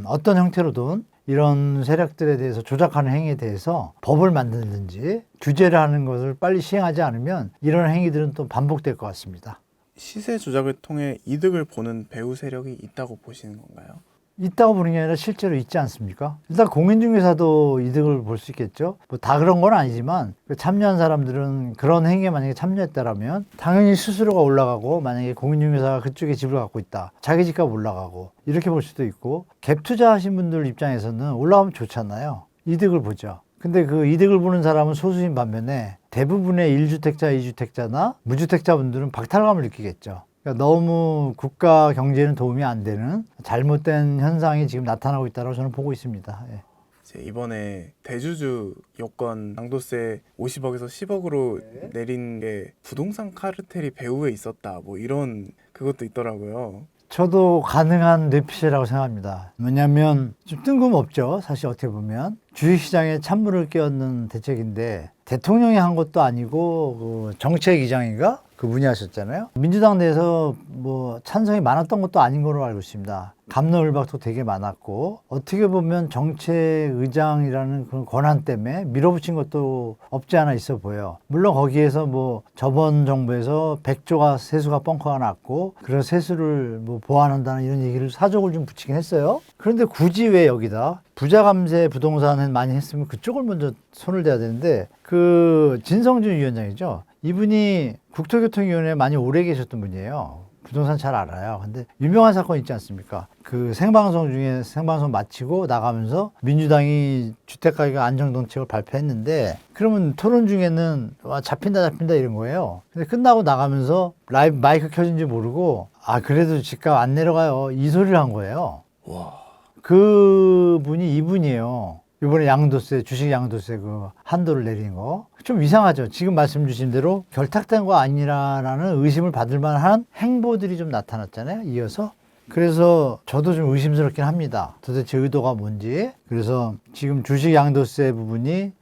어떤 형태로든 이런 세력들에 대해서 조작하는 행위에 대해서 법을 만들든지 규제를 하는 것을 빨리 시행하지 않으면 이런 행위들은 또 반복될 것 같습니다. 시세 조작을 통해 이득을 보는 배후 세력이 있다고 보시는 건가요? 있다고 보는 게 아니라 실제로 있지 않습니까? 일단 공인중개사도 이득을 볼 수 있겠죠. 뭐 다 그런 건 아니지만 참여한 사람들은 그런 행위에 만약에 참여했다라면 당연히 수수료가 올라가고, 만약에 공인중개사가 그쪽에 집을 갖고 있다, 자기 집값 올라가고, 이렇게 볼 수도 있고, 갭 투자하신 분들 입장에서는 올라가면 좋잖아요. 이득을 보죠. 근데 그 이득을 보는 사람은 소수인 반면에 대부분의 1주택자, 2주택자나 무주택자분들은 박탈감을 느끼겠죠. 그러니까 너무 국가 경제에는 도움이 안 되는 잘못된 현상이 지금 나타나고 있다고 저는 보고 있습니다. 예. 이번에 대주주 여권 양도세 50억에서 10억으로 내린 게 부동산 카르텔이 배후에 있었다, 뭐 이런 그것도 있더라고요. 저도 가능한 뇌피셜이라고 생각합니다. 왜냐하면 좀 뜬금없죠. 사실 어떻게 보면 주식시장에 찬물을 끼얹는 대책인데, 대통령이 한 것도 아니고 그 정책위장인가 그분이 하셨잖아요. 민주당 내에서 뭐 찬성이 많았던 것도 아닌 걸로 알고 있습니다. 갑론을박도 되게 많았고 어떻게 보면 정책의장이라는 그런 권한 때문에 밀어붙인 것도 없지 않아 있어 보여요. 물론 거기에서 뭐 저번 정부에서 100조가 세수가 뻥커가 났고 그래서 세수를 뭐 보완한다는 이런 얘기를 사족을 좀 붙이긴 했어요. 그런데 굳이 왜 여기다 부자 감세 부동산은 많이 했으면 그쪽을 먼저 손을 대야 되는데 그 진성준 위원장이죠. 이분이 국토교통위원회에 많이 오래 계셨던 분이에요. 부동산 잘 알아요. 근데 유명한 사건 있지 않습니까? 그 생방송 중에 생방송 마치고 나가면서 민주당이 주택가격 안정정책을 발표했는데 그러면 토론 중에는 와, 잡힌다 이런 거예요. 근데 끝나고 나가면서 라이브 마이크 켜진지 모르고 아 그래도 집값 안 내려가요. 이 소리를 한 거예요. 와. 그분이 이분이에요. 이번에 양도세, 주식 양도세 그 한도를 내린 거. 좀 이상하죠. 지금 말씀 주신 대로 결탁된 거 아니라는 의심을 받을 만한 행보들이 좀 나타났잖아요. 이어서. 그래서 저도 좀 의심스럽긴 합니다. 도대체 의도가 뭔지. 그래서 지금 주식 양도세 부분이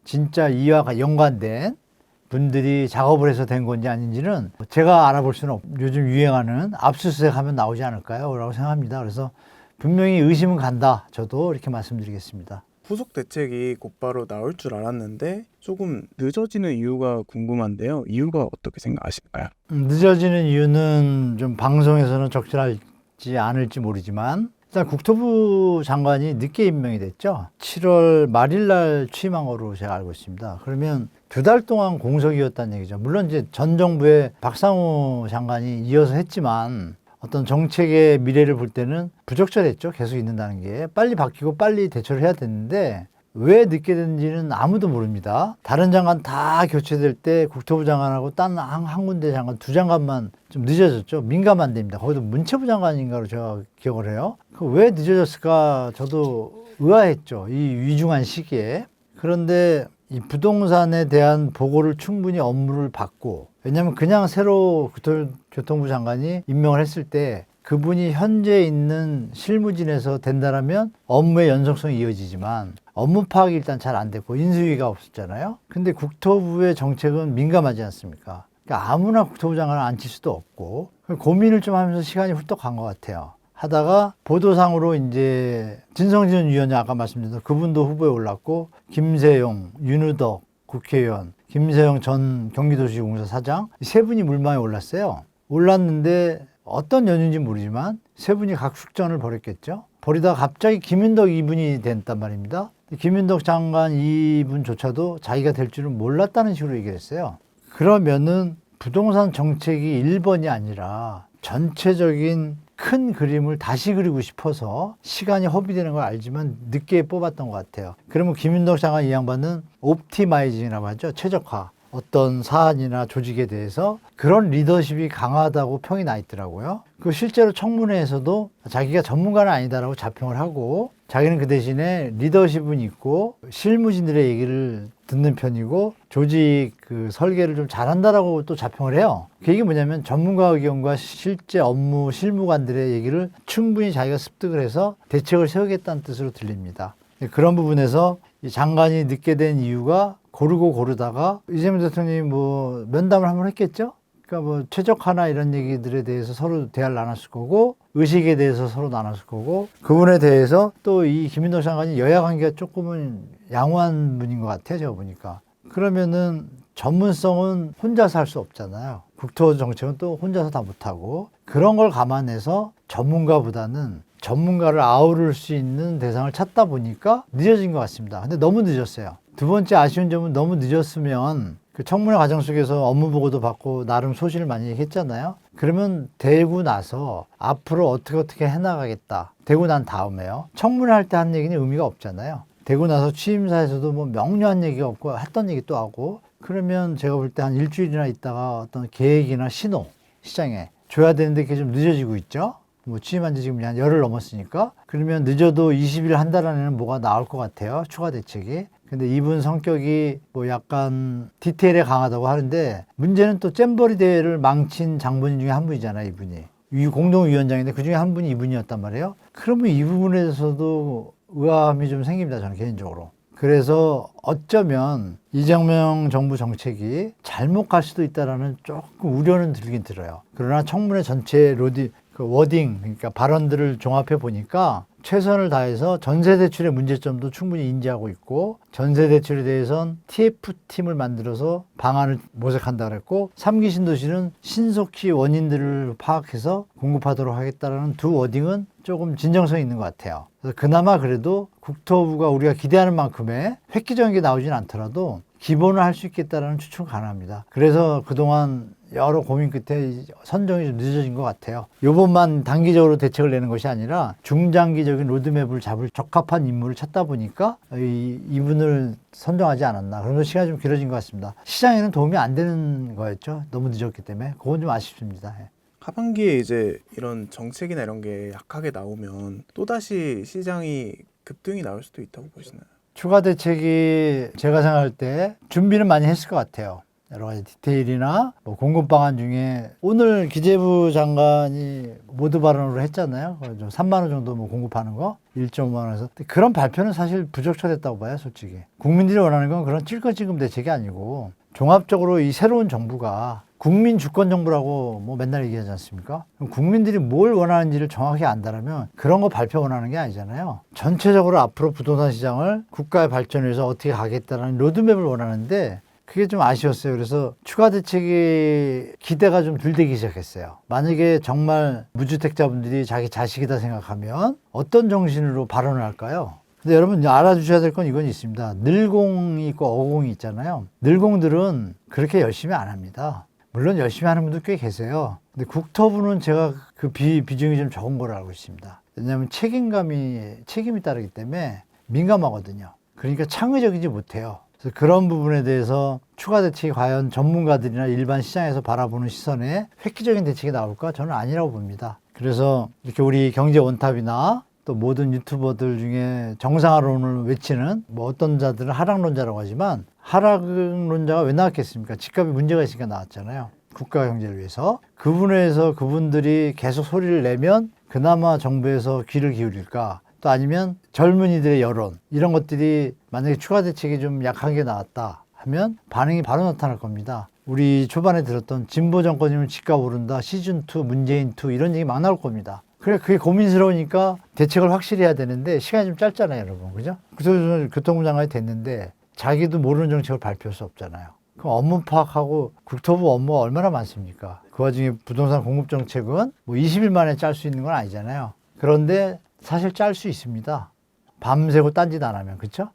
진짜 이와 연관된 분들이 작업을 해서 된 건지 아닌지는 제가 알아볼 수는 요즘 유행하는 압수수색 하면 나오지 않을까요? 라고 생각합니다. 그래서 분명히 의심은 간다. 저도 이렇게 말씀드리겠습니다. 후속 대책이 곧바로 나올 줄 알았는데 조금 늦어지는 이유가 궁금한데요. 이유가 어떻게 생각하실까요? 늦어지는 이유는 좀 방송에서는 적절하지 않을지 모르지만 일단 국토부 장관이 늦게 임명이 됐죠. 7월 말일 날 취임한 거로 제가 알고 있습니다. 그러면 2달 동안 공석이었다는 얘기죠. 물론 이제 전 정부의 박상우 장관이 이어서 했지만 어떤 정책의 미래를 볼 때는 부적절했죠. 계속 있는다는 게. 빨리 바뀌고 빨리 대처를 해야 되는데 왜 늦게 됐는지는 아무도 모릅니다. 다른 장관 다 교체될 때 국토부 장관하고 딴 한 군데 장관 두 장관만 좀 늦어졌죠. 민감한 데입니다. 거기도 문체부 장관인가로 제가 기억을 해요. 왜 늦어졌을까 저도 의아했죠. 이 위중한 시기에. 그런데 이 부동산에 대한 보고를 충분히 업무를 받고 왜냐하면 그냥 새로 교통부 장관이 임명을 했을 때 그분이 현재 있는 실무진에서 된다라면 업무의 연속성이 이어지지만 업무 파악이 일단 잘 안 됐고 인수위가 없었잖아요. 근데 국토부의 정책은 민감하지 않습니까? 그러니까 아무나 국토부 장관을 앉힐 수도 없고 고민을 좀 하면서 시간이 훌떡 간 것 같아요. 하다가 보도상으로 이제 진성준 위원장 아까 말씀드린 그분도 후보에 올랐고 김세용, 윤우덕 국회의원, 김세용 전 경기도시공사 사장 세 분이 물망에 올랐어요. 올랐는데 어떤 연유인지 모르지만 세 분이 각 숙전을 벌였겠죠. 벌이다가 갑자기 김윤덕 이분이 됐단 말입니다. 김윤덕 장관 이분조차도 자기가 될 줄은 몰랐다는 식으로 얘기를 했어요. 그러면은 부동산 정책이 1번이 아니라 전체적인 큰 그림을 다시 그리고 싶어서 시간이 허비되는 걸 알지만 늦게 뽑았던 것 같아요. 그러면 김윤덕 장관 이 양반은 옵티마이징이라고 하죠. 최적화. 어떤 사안이나 조직에 대해서 그런 리더십이 강하다고 평이 나 있더라고요. 그 실제로 청문회에서도 자기가 전문가는 아니다라고 자평을 하고 자기는 그 대신에 리더십은 있고 실무진들의 얘기를 듣는 편이고 조직 그 설계를 좀 잘한다라고 또 자평을 해요. 그 얘기 뭐냐면 전문가 의견과 실제 업무 실무관들의 얘기를 충분히 자기가 습득을 해서 대책을 세우겠다는 뜻으로 들립니다. 그런 부분에서 이 장관이 늦게 된 이유가 고르다가 이재명 대통령이 뭐 면담을 한번 했겠죠? 그러니까 뭐 최적화나 이런 얘기들에 대해서 서로 대화를 나눴을 거고 의식에 대해서 서로 나눴을 거고 그분에 대해서 또 이 김윤덕 장관이 여야 관계가 조금은 양호한 분인 것 같아요. 제가 보니까. 그러면은 전문성은 혼자서 할 수 없잖아요. 국토 정책은 또 혼자서 다 못하고 그런 걸 감안해서 전문가보다는 전문가를 아우를 수 있는 대상을 찾다 보니까 늦어진 것 같습니다. 근데 너무 늦었어요. 두 번째 아쉬운 점은 너무 늦었으면 그 청문회 과정 속에서 업무 보고도 받고 나름 소신을 많이 얘기했잖아요. 그러면 되고 나서 앞으로 어떻게 해나가겠다. 되고 난 다음에요. 청문회 할 때 한 얘기는 의미가 없잖아요. 되고 나서 취임사에서도 뭐 명료한 얘기가 없고 했던 얘기 또 하고 그러면 제가 볼 때 한 일주일이나 있다가 어떤 계획이나 신호 시장에 줘야 되는데 그게 좀 늦어지고 있죠. 뭐 취임한 지 지금 한 열흘 넘었으니까 그러면 늦어도 20일 한 달 안에는 뭐가 나올 것 같아요. 추가 대책이. 근데 이분 성격이 뭐 약간 디테일에 강하다고 하는데 문제는 또 잼버리 대회를 망친 장본인 중에 한 분이잖아요. 이분이. 이 공동위원장인데 그중에 한 분이 이분이었단 말이에요. 그러면 이 부분에 대해서도 의아함이 좀 생깁니다. 저는 개인적으로. 그래서 어쩌면 이재명 정부 정책이 잘못 갈 수도 있다라는 조금 우려는 들긴 들어요. 그러나 청문회 전체 그 워딩, 그러니까 발언들을 종합해 보니까 최선을 다해서 전세 대출의 문제점도 충분히 인지하고 있고, 전세 대출에 대해선 TF팀을 만들어서 방안을 모색한다 그랬고, 3기 신도시는 신속히 원인들을 파악해서 공급하도록 하겠다라는 두 워딩은 조금 진정성이 있는 것 같아요. 그래서 그나마 그래도 국토부가 우리가 기대하는 만큼의 획기적인 게 나오진 않더라도 기본을 할 수 있겠다라는 추측은 가능합니다. 그래서 그동안 여러 고민 끝에 선정이 좀 늦어진 것 같아요. 요번만 단기적으로 대책을 내는 것이 아니라 중장기적인 로드맵을 잡을 적합한 인물을 찾다 보니까 이분을 선정하지 않았나. 그러면서 시간이 좀 길어진 것 같습니다. 시장에는 도움이 안 되는 거였죠. 너무 늦었기 때문에. 그건 좀 아쉽습니다. 하반기에 이제 이런 정책이나 이런 게 약하게 나오면 또다시 시장이 급등이 나올 수도 있다고 보시나요? 추가 대책이 제가 생각할 때 준비는 많이 했을 것 같아요. 여러 가지 디테일이나 뭐 공급 방안 중에 오늘 기재부 장관이 모두 발언으로 했잖아요. 3만 원 정도 뭐 공급하는 거 1.5만 원에서 그런 발표는 사실 부적절했다고 봐요, 솔직히. 국민들이 원하는 건 그런 찔끔찔끔 대책이 아니고 종합적으로 이 새로운 정부가 국민 주권 정부라고 뭐 맨날 얘기하지 않습니까? 그럼 국민들이 뭘 원하는지를 정확히 안다라면 그런 거 발표 원하는 게 아니잖아요. 전체적으로 앞으로 부동산 시장을 국가의 발전을 위해서 어떻게 가겠다라는 로드맵을 원하는데 그게 좀 아쉬웠어요. 그래서 추가 대책이 기대가 좀 덜 되기 시작했어요. 만약에 정말 무주택자분들이 자기 자식이다 생각하면 어떤 정신으로 발언을 할까요? 근데 여러분 알아주셔야 될 건 이건 있습니다. 늘공이 있고 어공이 있잖아요. 늘공들은 그렇게 열심히 안 합니다. 물론 열심히 하는 분들 꽤 계세요. 근데 국토부는 제가 그 비중이 좀 적은 걸로 알고 있습니다. 왜냐하면 책임이 따르기 때문에 민감하거든요. 그러니까 창의적이지 못해요. 그래서 그런 부분에 대해서 추가 대책이 과연 전문가들이나 일반 시장에서 바라보는 시선에 획기적인 대책이 나올까? 저는 아니라고 봅니다. 그래서 이렇게 우리 경제 원탑이나 또 모든 유튜버들 중에 정상화론을 외치는 뭐 어떤 자들은 하락론자라고 하지만 하락론자가 왜 나왔겠습니까? 집값이 문제가 있으니까 나왔잖아요. 국가 경제를 위해서. 그분들이 계속 소리를 내면 그나마 정부에서 귀를 기울일까? 또 아니면 젊은이들의 여론 이런 것들이 만약에 추가 대책이 좀 약한 게 나왔다 하면 반응이 바로 나타날 겁니다. 우리 초반에 들었던 진보 정권이면 집값 오른다, 시즌2, 문재인2 이런 얘기 막 나올 겁니다. 그래, 그게 고민스러우니까 대책을 확실히 해야 되는데 시간이 좀 짧잖아요, 여러분. 그죠? 그래서 교통부 장관이 됐는데 자기도 모르는 정책을 발표할 수 없잖아요. 그럼 업무 파악하고 국토부 업무가 얼마나 많습니까? 그 와중에 부동산 공급 정책은 뭐 20일 만에 짤 수 있는 건 아니잖아요. 그런데 사실 짤 수 있습니다. 밤새고 딴짓 안 하면, 그쵸?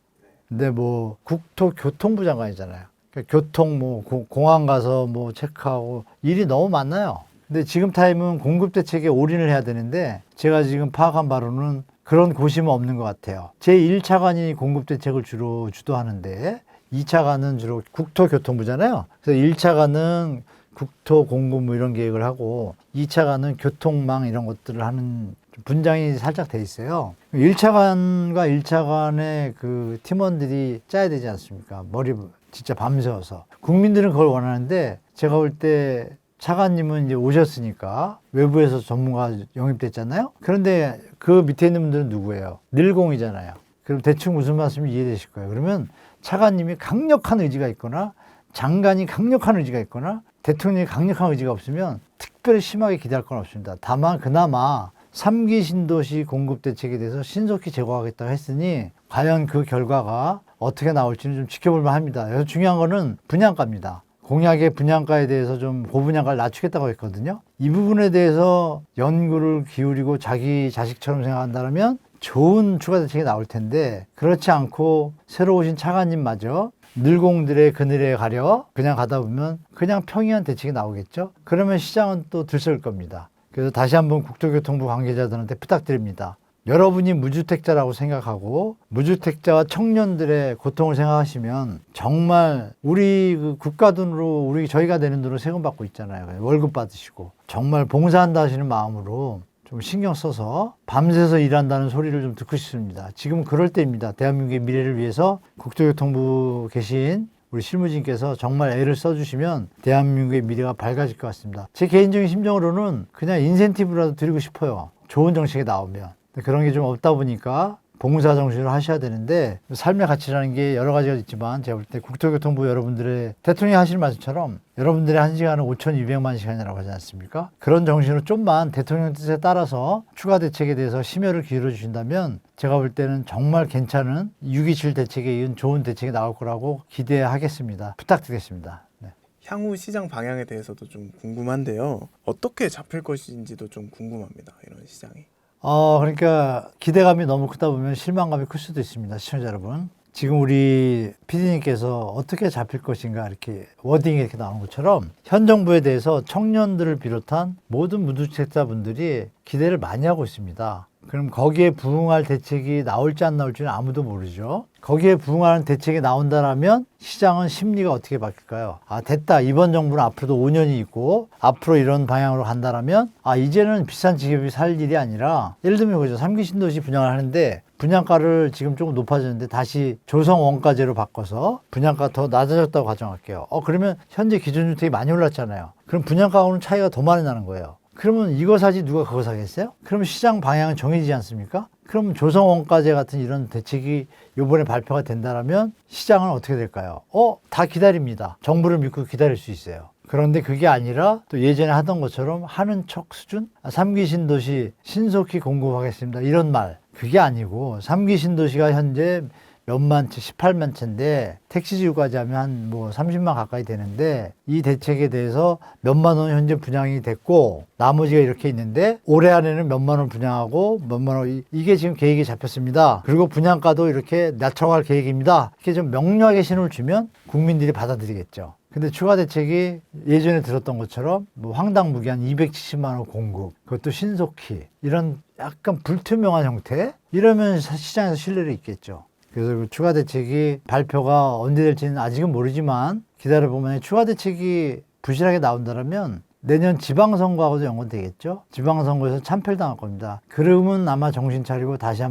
근데 뭐 국토교통부 장관이잖아요. 그러니까 교통 뭐 공항 가서 뭐 체크하고 일이 너무 많나요? 근데 지금 타임은 공급 대책에 올인을 해야 되는데 제가 지금 파악한 바로는 그런 고심은 없는 것 같아요. 제1차관이 공급 대책을 주로 주도하는데 2차관은 주로 국토교통부잖아요. 그래서 1차관은 국토 공급 뭐 이런 계획을 하고 2차관은 교통망 이런 것들을 하는 분장이 살짝 돼 있어요. 1차관과 1차관의 그 팀원들이 짜야 되지 않습니까? 머리 진짜 밤새워서. 국민들은 그걸 원하는데 제가 볼 때 차관님은 이제 오셨으니까 외부에서 전문가 영입됐잖아요. 그런데 그 밑에 있는 분들은 누구예요? 늘공이잖아요. 그럼 대충 무슨 말씀인지 이해되실 거예요. 그러면 차관님이 강력한 의지가 있거나 장관이 강력한 의지가 있거나 대통령이 강력한 의지가 없으면 특별히 심하게 기대할 건 없습니다. 다만 그나마 3기 신도시 공급 대책에 대해서 신속히 제고하겠다고 했으니 과연 그 결과가 어떻게 나올지는 좀 지켜볼 만합니다. 그래서 중요한 거는 분양가입니다. 공약의 분양가에 대해서 좀 고분양가를 낮추겠다고 했거든요. 이 부분에 대해서 연구를 기울이고 자기 자식처럼 생각한다면 좋은 추가 대책이 나올 텐데 그렇지 않고 새로 오신 차관님마저 늘공들의 그늘에 가려 그냥 가다 보면 그냥 평이한 대책이 나오겠죠. 그러면 시장은 또 들썩일 겁니다. 그래서 다시 한번 국토교통부 관계자들한테 부탁드립니다. 여러분이 무주택자라고 생각하고 무주택자와 청년들의 고통을 생각하시면 정말 우리 그 국가 돈으로 저희가 내는 돈으로 세금 받고 있잖아요. 월급 받으시고 정말 봉사한다 하시는 마음으로 좀 신경 써서 밤새서 일한다는 소리를 좀 듣고 싶습니다. 지금 그럴 때입니다. 대한민국의 미래를 위해서 국토교통부 계신 우리 실무진께서 정말 애를 써주시면 대한민국의 미래가 밝아질 것 같습니다. 제 개인적인 심정으로는 그냥 인센티브라도 드리고 싶어요. 좋은 정책이 나오면. 그런 게 좀 없다 보니까 봉사 정신으로 하셔야 되는데 삶의 가치라는 게 여러 가지가 있지만 제가 볼 때 국토교통부 여러분들의 대통령이 하시는 말씀처럼 여러분들의 1시간은 5,200만 시간이라고 하지 않습니까? 그런 정신으로 좀만 대통령 뜻에 따라서 추가 대책에 대해서 심혈을 기울여 주신다면 제가 볼 때는 정말 괜찮은 6.27 대책에 이은 좋은 대책이 나올 거라고 기대하겠습니다. 부탁드리겠습니다. 네. 향후 시장 방향에 대해서도 좀 궁금한데요. 어떻게 잡힐 것인지도 좀 궁금합니다. 이런 시장이. 그러니까 기대감이 너무 크다 보면 실망감이 클 수도 있습니다. 시청자 여러분. 지금 우리 PD님께서 어떻게 잡힐 것인가 이렇게 워딩이 이렇게 나오는 것처럼 현 정부에 대해서 청년들을 비롯한 모든 무주택자분들이 기대를 많이 하고 있습니다. 그럼 거기에 부응할 대책이 나올지 안 나올지는 아무도 모르죠. 거기에 부응하는 대책이 나온다라면 시장은 심리가 어떻게 바뀔까요? 아, 됐다. 이번 정부는 앞으로도 5년이 있고 앞으로 이런 방향으로 간다라면 이제는 비싼 집이 살 일이 아니라 예를 들면 그죠. 3기 신도시 분양을 하는데 분양가를 지금 조금 높아졌는데 다시 조성 원가제로 바꿔서 분양가 더 낮아졌다고 가정할게요. 그러면 현재 기준주택이 많이 올랐잖아요. 그럼 분양가하고는 차이가 더 많이 나는 거예요. 그러면 이거 사지 누가 그거 사겠어요? 그러면 시장 방향은 정해지지 않습니까? 그럼 조성원가제 같은 이런 대책이 이번에 발표가 된다면 시장은 어떻게 될까요? 다 기다립니다. 정부를 믿고 기다릴 수 있어요. 그런데 그게 아니라 또 예전에 하던 것처럼 하는 척 수준? 3기 신도시 신속히 공급하겠습니다. 이런 말. 그게 아니고 3기 신도시가 현재 몇만 채, 18만 채인데 택시지구까지 하면 한 30만 가까이 되는데 이 대책에 대해서 몇만 원 현재 분양이 됐고 나머지가 이렇게 있는데 올해 안에는 몇만 원 분양하고 몇만 원 이게 지금 계획이 잡혔습니다. 그리고 분양가도 이렇게 낮춰갈 계획입니다. 이렇게 좀 명료하게 신호를 주면 국민들이 받아들이겠죠. 근데 추가 대책이 예전에 들었던 것처럼 황당무계한 270만 원 공급, 그것도 신속히 이런 약간 불투명한 형태 이러면 시장에서 신뢰를 있겠죠. 그래서 그 추가 대책이 발표가 언제 될지는 아직은 모르지만 기다려보면 추가 대책이 부실하게 나온다면 내년 지방선거하고도 연관되겠죠. 지방선거에서 참패당할 겁니다. 그러면 아마 정신 차리고 다시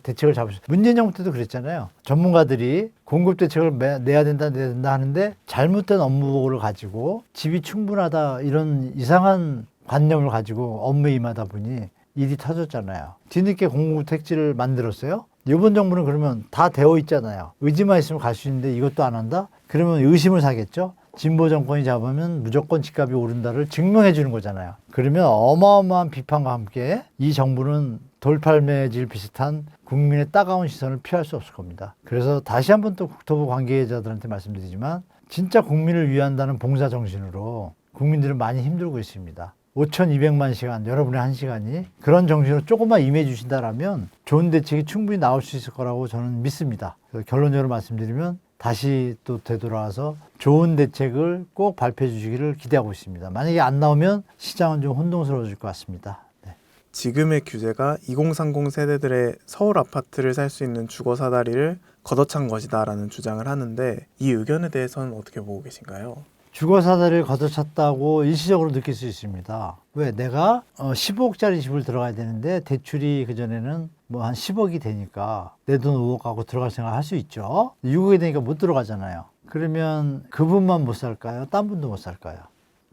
대책을 잡을 수. 문재인 정부 때도 그랬잖아요. 전문가들이 공급 대책을 내야 된다 하는데 잘못된 업무 보고를 가지고 집이 충분하다 이런 이상한 관념을 가지고 업무에 임하다 보니 일이 터졌잖아요. 뒤늦게 공급 택지를 만들었어요. 이번 정부는 그러면 다 되어 있잖아요. 의지만 있으면 갈 수 있는데 이것도 안 한다? 그러면 의심을 사겠죠. 진보 정권이 잡으면 무조건 집값이 오른다를 증명해 주는 거잖아요. 그러면 어마어마한 비판과 함께 이 정부는 돌팔매질 비슷한 국민의 따가운 시선을 피할 수 없을 겁니다. 그래서 다시 한번 또 국토부 관계자들한테 말씀드리지만 진짜 국민을 위한다는 봉사 정신으로 국민들은 많이 힘들고 있습니다. 5,200만 시간, 여러분의 1시간이 그런 정신으로 조금만 임해 주신다라면 좋은 대책이 충분히 나올 수 있을 거라고 저는 믿습니다. 그래서 결론적으로 말씀드리면 다시 또 되돌아와서 좋은 대책을 꼭 발표해 주시기를 기대하고 있습니다. 만약에 안 나오면 시장은 좀 혼동스러워질 것 같습니다. 네. 지금의 규제가 2030 세대들의 서울 아파트를 살 수 있는 주거 사다리를 걷어찬 것이다라는 주장을 하는데 이 의견에 대해서는 어떻게 보고 계신가요? 주거 사다리를 걷어찼다고 일시적으로 느낄 수 있습니다. 왜? 내가 15억짜리 집을 들어가야 되는데 대출이 그전에는 한 10억이 되니까 내 돈 5억 갖고 들어갈 생각을 할 수 있죠. 6억이 되니까 못 들어가잖아요. 그러면 그분만 못 살까요? 딴 분도 못 살까요?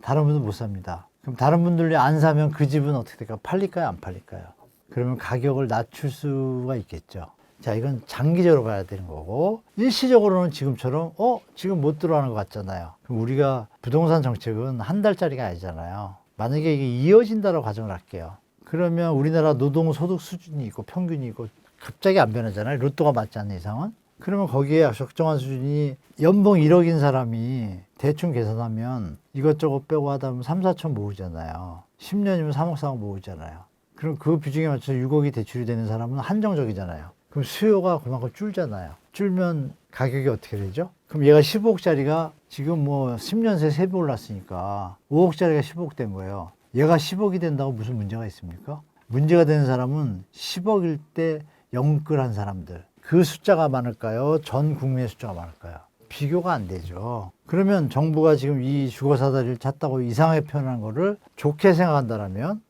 다른 분도 못 삽니다. 그럼 다른 분들이 안 사면 그 집은 어떻게 될까요? 팔릴까요? 안 팔릴까요? 그러면 가격을 낮출 수가 있겠죠. 자, 이건 장기적으로 봐야 되는 거고 일시적으로는 지금처럼 지금 못 들어가는 것 같잖아요. 그럼 우리가 부동산 정책은 한 달짜리가 아니잖아요. 만약에 이게 이어진다고 가정을 할게요. 그러면 우리나라 노동소득 수준이 있고 평균이 있고 갑자기 안 변하잖아요. 로또가 맞지 않는 이상은. 그러면 거기에 적정한 수준이 연봉 1억인 사람이 대충 계산하면 이것저것 빼고 하다 보면 3, 4천 모으잖아요. 10년이면 3억, 4억 모으잖아요. 그럼 그 비중에 맞춰서 6억이 대출이 되는 사람은 한정적이잖아요. 그럼 수요가 그만큼 줄잖아요. 줄면 가격이 어떻게 되죠? 그럼 얘가 15억짜리가 지금 10년 새 3배 올랐으니까 5억짜리가 15억 된 거예요. 얘가 10억이 된다고 무슨 문제가 있습니까? 문제가 되는 사람은 10억일 때 영끌한 사람들. 그 숫자가 많을까요? 전 국민의 숫자가 많을까요? 비교가 안 되죠. 그러면 정부가 지금 이 주거사다리를 찾다고 이상하게 표현한 거를 좋게 생각한다면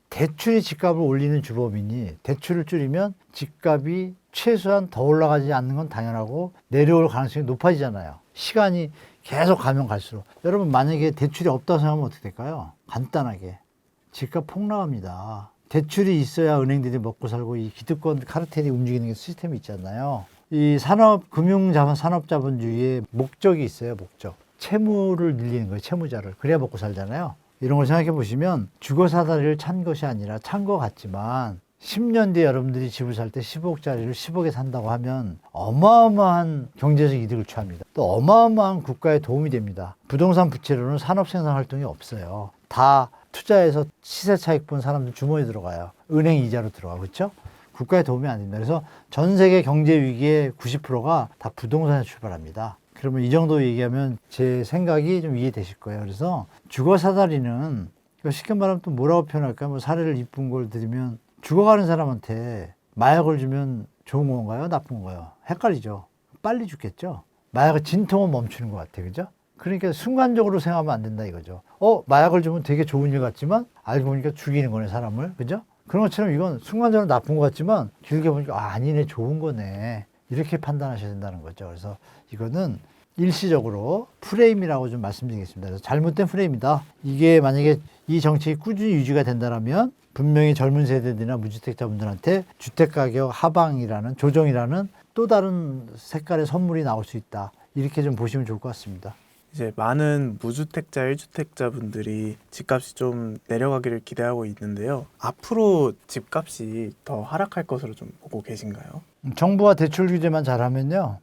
대출이 집값을 올리는 주범이니 대출을 줄이면 집값이 최소한 더 올라가지 않는 건 당연하고 내려올 가능성이 높아지잖아요. 시간이 계속 가면 갈수록. 여러분 만약에 대출이 없다고 생각하면 어떻게 될까요? 간단하게 집값 폭락합니다. 대출이 있어야 은행들이 먹고 살고 이 기득권 카르텔이 움직이는 게 시스템이 있잖아요. 이 산업, 금융자본, 산업자본주의의 목적이 있어요, 목적. 채무를 늘리는 거예요, 채무자를. 그래야 먹고 살잖아요. 이런 걸 생각해 보시면 주거사다리를 찬 것이 아니라 찬 것 같지만 10년 뒤에 여러분들이 집을 살 때 15억짜리를 10억에 산다고 하면 어마어마한 경제적 이득을 취합니다. 또 어마어마한 국가에 도움이 됩니다. 부동산 부채로는 산업생산 활동이 없어요. 다 투자해서 시세 차익 본 사람들 주머니에 들어가요. 은행 이자로 들어가고, 그렇죠? 국가에 도움이 안 됩니다. 그래서 전 세계 경제 위기의 90%가 다 부동산에 출발합니다. 그러면 이 정도 얘기하면 제 생각이 좀 이해되실 거예요. 그래서 주거사다리는 쉽게 말하면 또 뭐라고 표현할까요? 뭐 사례를 이쁜 걸 드리면 죽어가는 사람한테 마약을 주면 좋은 건가요? 나쁜 건가요? 헷갈리죠. 빨리 죽겠죠. 마약의 진통은 멈추는 것 같아요. 그죠? 그러니까 순간적으로 생각하면 안 된다 이거죠. 마약을 주면 되게 좋은 일 같지만 알고 보니까 죽이는 거네, 사람을. 그죠? 그런 것처럼 이건 순간적으로 나쁜 것 같지만 길게 보니까 아니네, 좋은 거네. 이렇게 판단하셔야 된다는 거죠. 그래서 이거는 일시적으로 프레임이라고 좀 말씀드리겠습니다. 그래서 잘못된 프레임이다. 이게 만약에 이 정책이 꾸준히 유지가 된다면 분명히 젊은 세대들이나 무주택자분들한테 주택가격 하방이라는, 조정이라는 또 다른 색깔의 선물이 나올 수 있다. 이렇게 좀 보시면 좋을 것 같습니다. 이제 많은 무주택자, 1주택자 분들이 집값이 좀 내려가기를 기대하고 있는데요. 앞으로 집값이 더 하락할 것으로 좀 보고 계신가요? 정부가 대출 규제만 잘하면요,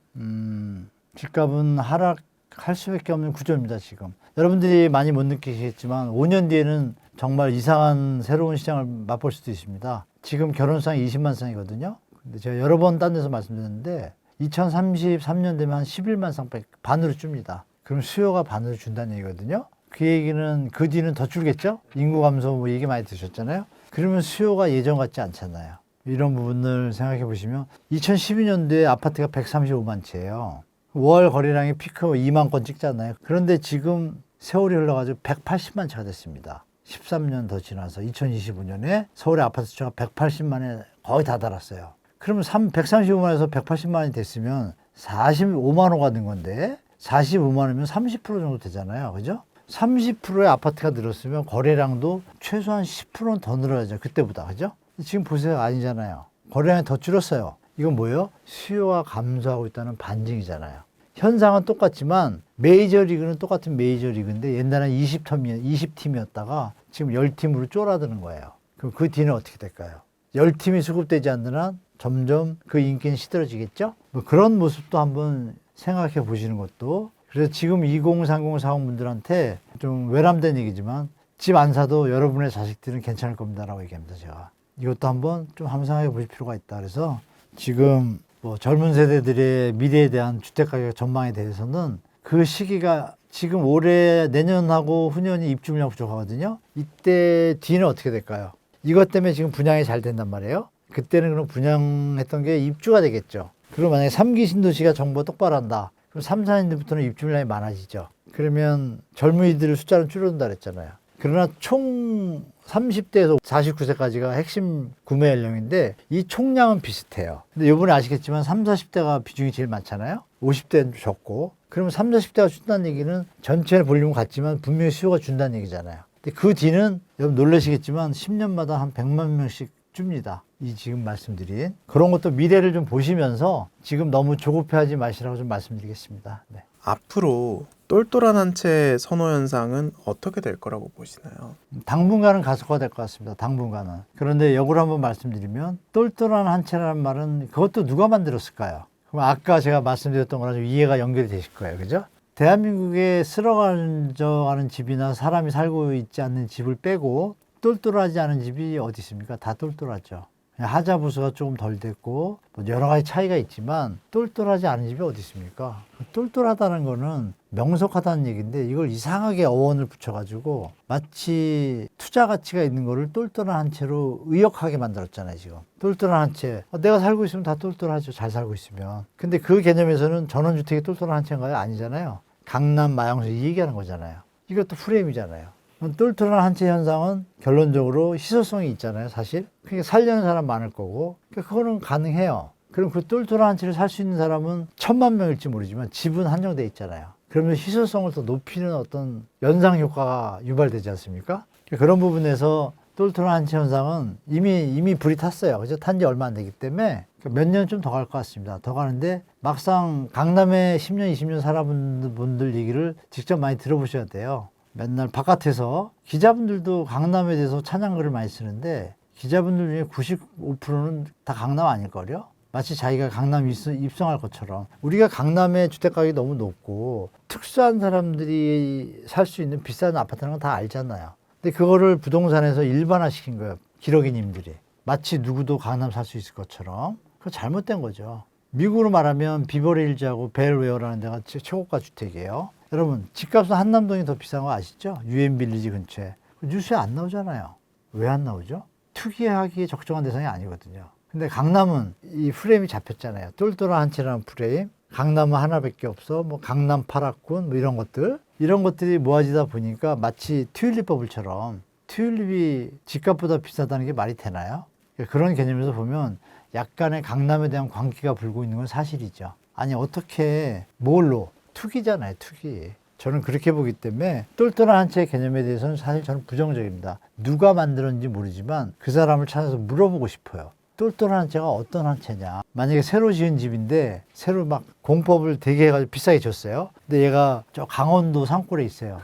집값은 하락할 수밖에 없는 구조입니다, 지금. 여러분들이 많이 못 느끼시겠지만 5년 뒤에는 정말 이상한 새로운 시장을 맛볼 수도 있습니다. 지금 결혼상이 20만 쌍이거든요. 근데 제가 여러 번 딴 데서 말씀드렸는데 2033년 되면 한 11만 쌍밖에 반으로 줍니다. 그럼 수요가 반으로 준다는 얘기거든요. 그 얘기는 그 뒤는 더 줄겠죠? 인구 감소 뭐 얘기 많이 들으셨잖아요. 그러면 수요가 예전 같지 않잖아요. 이런 부분을 생각해 보시면 2012년도에 아파트가 135만 채예요. 월 거래량이 피크 2만 건 찍잖아요. 그런데 지금 세월이 흘러가지고 180만 채가 됐습니다. 13년 더 지나서 2025년에 서울의 아파트 숫자가 180만에 거의 다 달았어요. 그러면 135만에서 180만이 됐으면 45만 호가 된 건데 45만 원이면 30% 정도 되잖아요. 그죠? 30%의 아파트가 늘었으면 거래량도 최소한 10%는 더 늘어야죠. 그때보다. 그죠? 지금 보세요. 아니잖아요. 거래량이 더 줄었어요. 이건 뭐예요? 수요가 감소하고 있다는 반증이잖아요. 현상은 똑같지만 메이저리그는 똑같은 메이저리그인데 옛날에는 20팀이었다가 지금 10팀으로 쫄아드는 거예요. 그럼 그 뒤는 어떻게 될까요? 10팀이 수급되지 않는 한 점점 그 인기는 시들어지겠죠? 뭐 그런 모습도 한번 생각해 보시는 것도. 그래서 지금 2030, 40분들한테 좀 외람된 얘기지만 집 안 사도 여러분의 자식들은 괜찮을 겁니다라고 얘기합니다, 제가. 이것도 한번 좀 생각해 보실 필요가 있다. 그래서 지금 뭐 젊은 세대들의 미래에 대한 주택가격 전망에 대해서는 그 시기가 지금 올해 내년하고 후년이 입주물량 부족하거든요. 이때 뒤는 어떻게 될까요? 이것 때문에 지금 분양이 잘 된단 말이에요. 그때는 그럼 분양했던 게 입주가 되겠죠. 그리고 만약에 3기 신도시가 정보가 똑바로 한다. 그럼 3, 4년부터는 입주물량이 많아지죠. 그러면 젊은이들 숫자는 줄어든다 그랬잖아요. 그러나 총 30대에서 49세까지가 핵심 구매 연령인데 이 총량은 비슷해요. 근데 이번에 아시겠지만 30, 40대가 비중이 제일 많잖아요. 50대는 적고. 그러면 30, 40대가 준다는 얘기는 전체 볼륨은 같지만 분명히 수요가 준다는 얘기잖아요. 근데 그 뒤는 여러분 놀라시겠지만 10년마다 한 100만 명씩 줍니다. 이 지금 말씀드린 그런 것도 미래를 좀 보시면서 지금 너무 조급해하지 마시라고 좀 말씀드리겠습니다. 네. 앞으로 똘똘한 한 채 선호 현상은 어떻게 될 거라고 보시나요? 당분간은 가속화될 것 같습니다. 당분간은. 그런데 역으로 한번 말씀드리면 똘똘한 한 채라는 말은 그것도 누가 만들었을까요? 그럼 아까 제가 말씀드렸던 거랑 좀 이해가 연결이 되실 거예요. 그죠? 대한민국에 쓸어가는 집이나 사람이 살고 있지 않는 집을 빼고 똘똘하지 않은 집이 어디 있습니까? 다 똘똘하죠. 하자 부수가 조금 덜 됐고 뭐 여러 가지 차이가 있지만 똘똘하지 않은 집이 어디 있습니까? 똘똘하다는 거는 명석하다는 얘기인데 이걸 이상하게 어원을 붙여가지고 마치 투자 가치가 있는 거를 똘똘한 한 채로 의역하게 만들었잖아요. 지금 똘똘한 한 채, 내가 살고 있으면 다 똘똘하죠. 잘 살고 있으면. 근데 그 개념에서는 전원주택이 똘똘한 한 채인가요? 아니잖아요. 강남, 마영수 이 얘기하는 거잖아요. 이것도 프레임이잖아요. 똘똘한 한 채 현상은 결론적으로 희소성이 있잖아요, 사실. 그러니까 살려는 사람 많을 거고, 그러니까 그거는 가능해요. 그럼 그 똘똘한 한 채를 살 수 있는 사람은 1000만 명일지 모르지만 집은 한정돼 있잖아요. 그러면 희소성을 더 높이는 어떤 연상 효과가 유발되지 않습니까? 그러니까 그런 부분에서 똘똘한 한치 현상은 이미 불이 탔어요. 그죠? 탄 지 얼마 안 되기 때문에 몇 년쯤 더 갈 것 같습니다. 더 가는데 막상 강남에 10년, 20년 살아본 분들 얘기를 직접 많이 들어보셔야 돼요. 맨날 바깥에서 기자분들도 강남에 대해서 찬양글을 많이 쓰는데 기자분들 중에 95%는 다 강남 아닐걸요? 마치 자기가 강남 입성할 것처럼. 우리가 강남의 주택가격이 너무 높고 특수한 사람들이 살 수 있는 비싼 아파트라는 건 다 알잖아요. 근데 그거를 부동산에서 일반화시킨 거예요. 기러기님들이. 마치 누구도 강남 살 수 있을 것처럼. 그거 잘못된 거죠. 미국으로 말하면 비버리 힐즈하고 벨웨어라는 데가 최고가 주택이에요. 여러분, 집값은 한남동이 더 비싼 거 아시죠? 유엔 빌리지 근처에. 뉴스에 안 나오잖아요. 왜 안 나오죠? 투기하기에 적정한 대상이 아니거든요. 근데 강남은 이 프레임이 잡혔잖아요. 똘똘한 한치라는 프레임. 강남은 하나밖에 없어. 뭐 강남 파라군 뭐 이런 것들. 이런 것들이 모아지다 보니까 마치 튤립 버블처럼 튤립이 집값보다 비싸다는 게 말이 되나요? 그런 개념에서 보면 약간의 강남에 대한 광기가 불고 있는 건 사실이죠. 아니 어떻게 뭘로? 투기잖아요. 투기. 저는 그렇게 보기 때문에 똘똘한 한치의 개념에 대해서는 사실 저는 부정적입니다. 누가 만들었는지 모르지만 그 사람을 찾아서 물어보고 싶어요. 똘똘한 한채가 어떤 한채냐. 만약에 새로 지은 집인데 새로 막 공법을 되게 해가지고 비싸게 줬어요. 근데 얘가 저 강원도 산골에 있어요.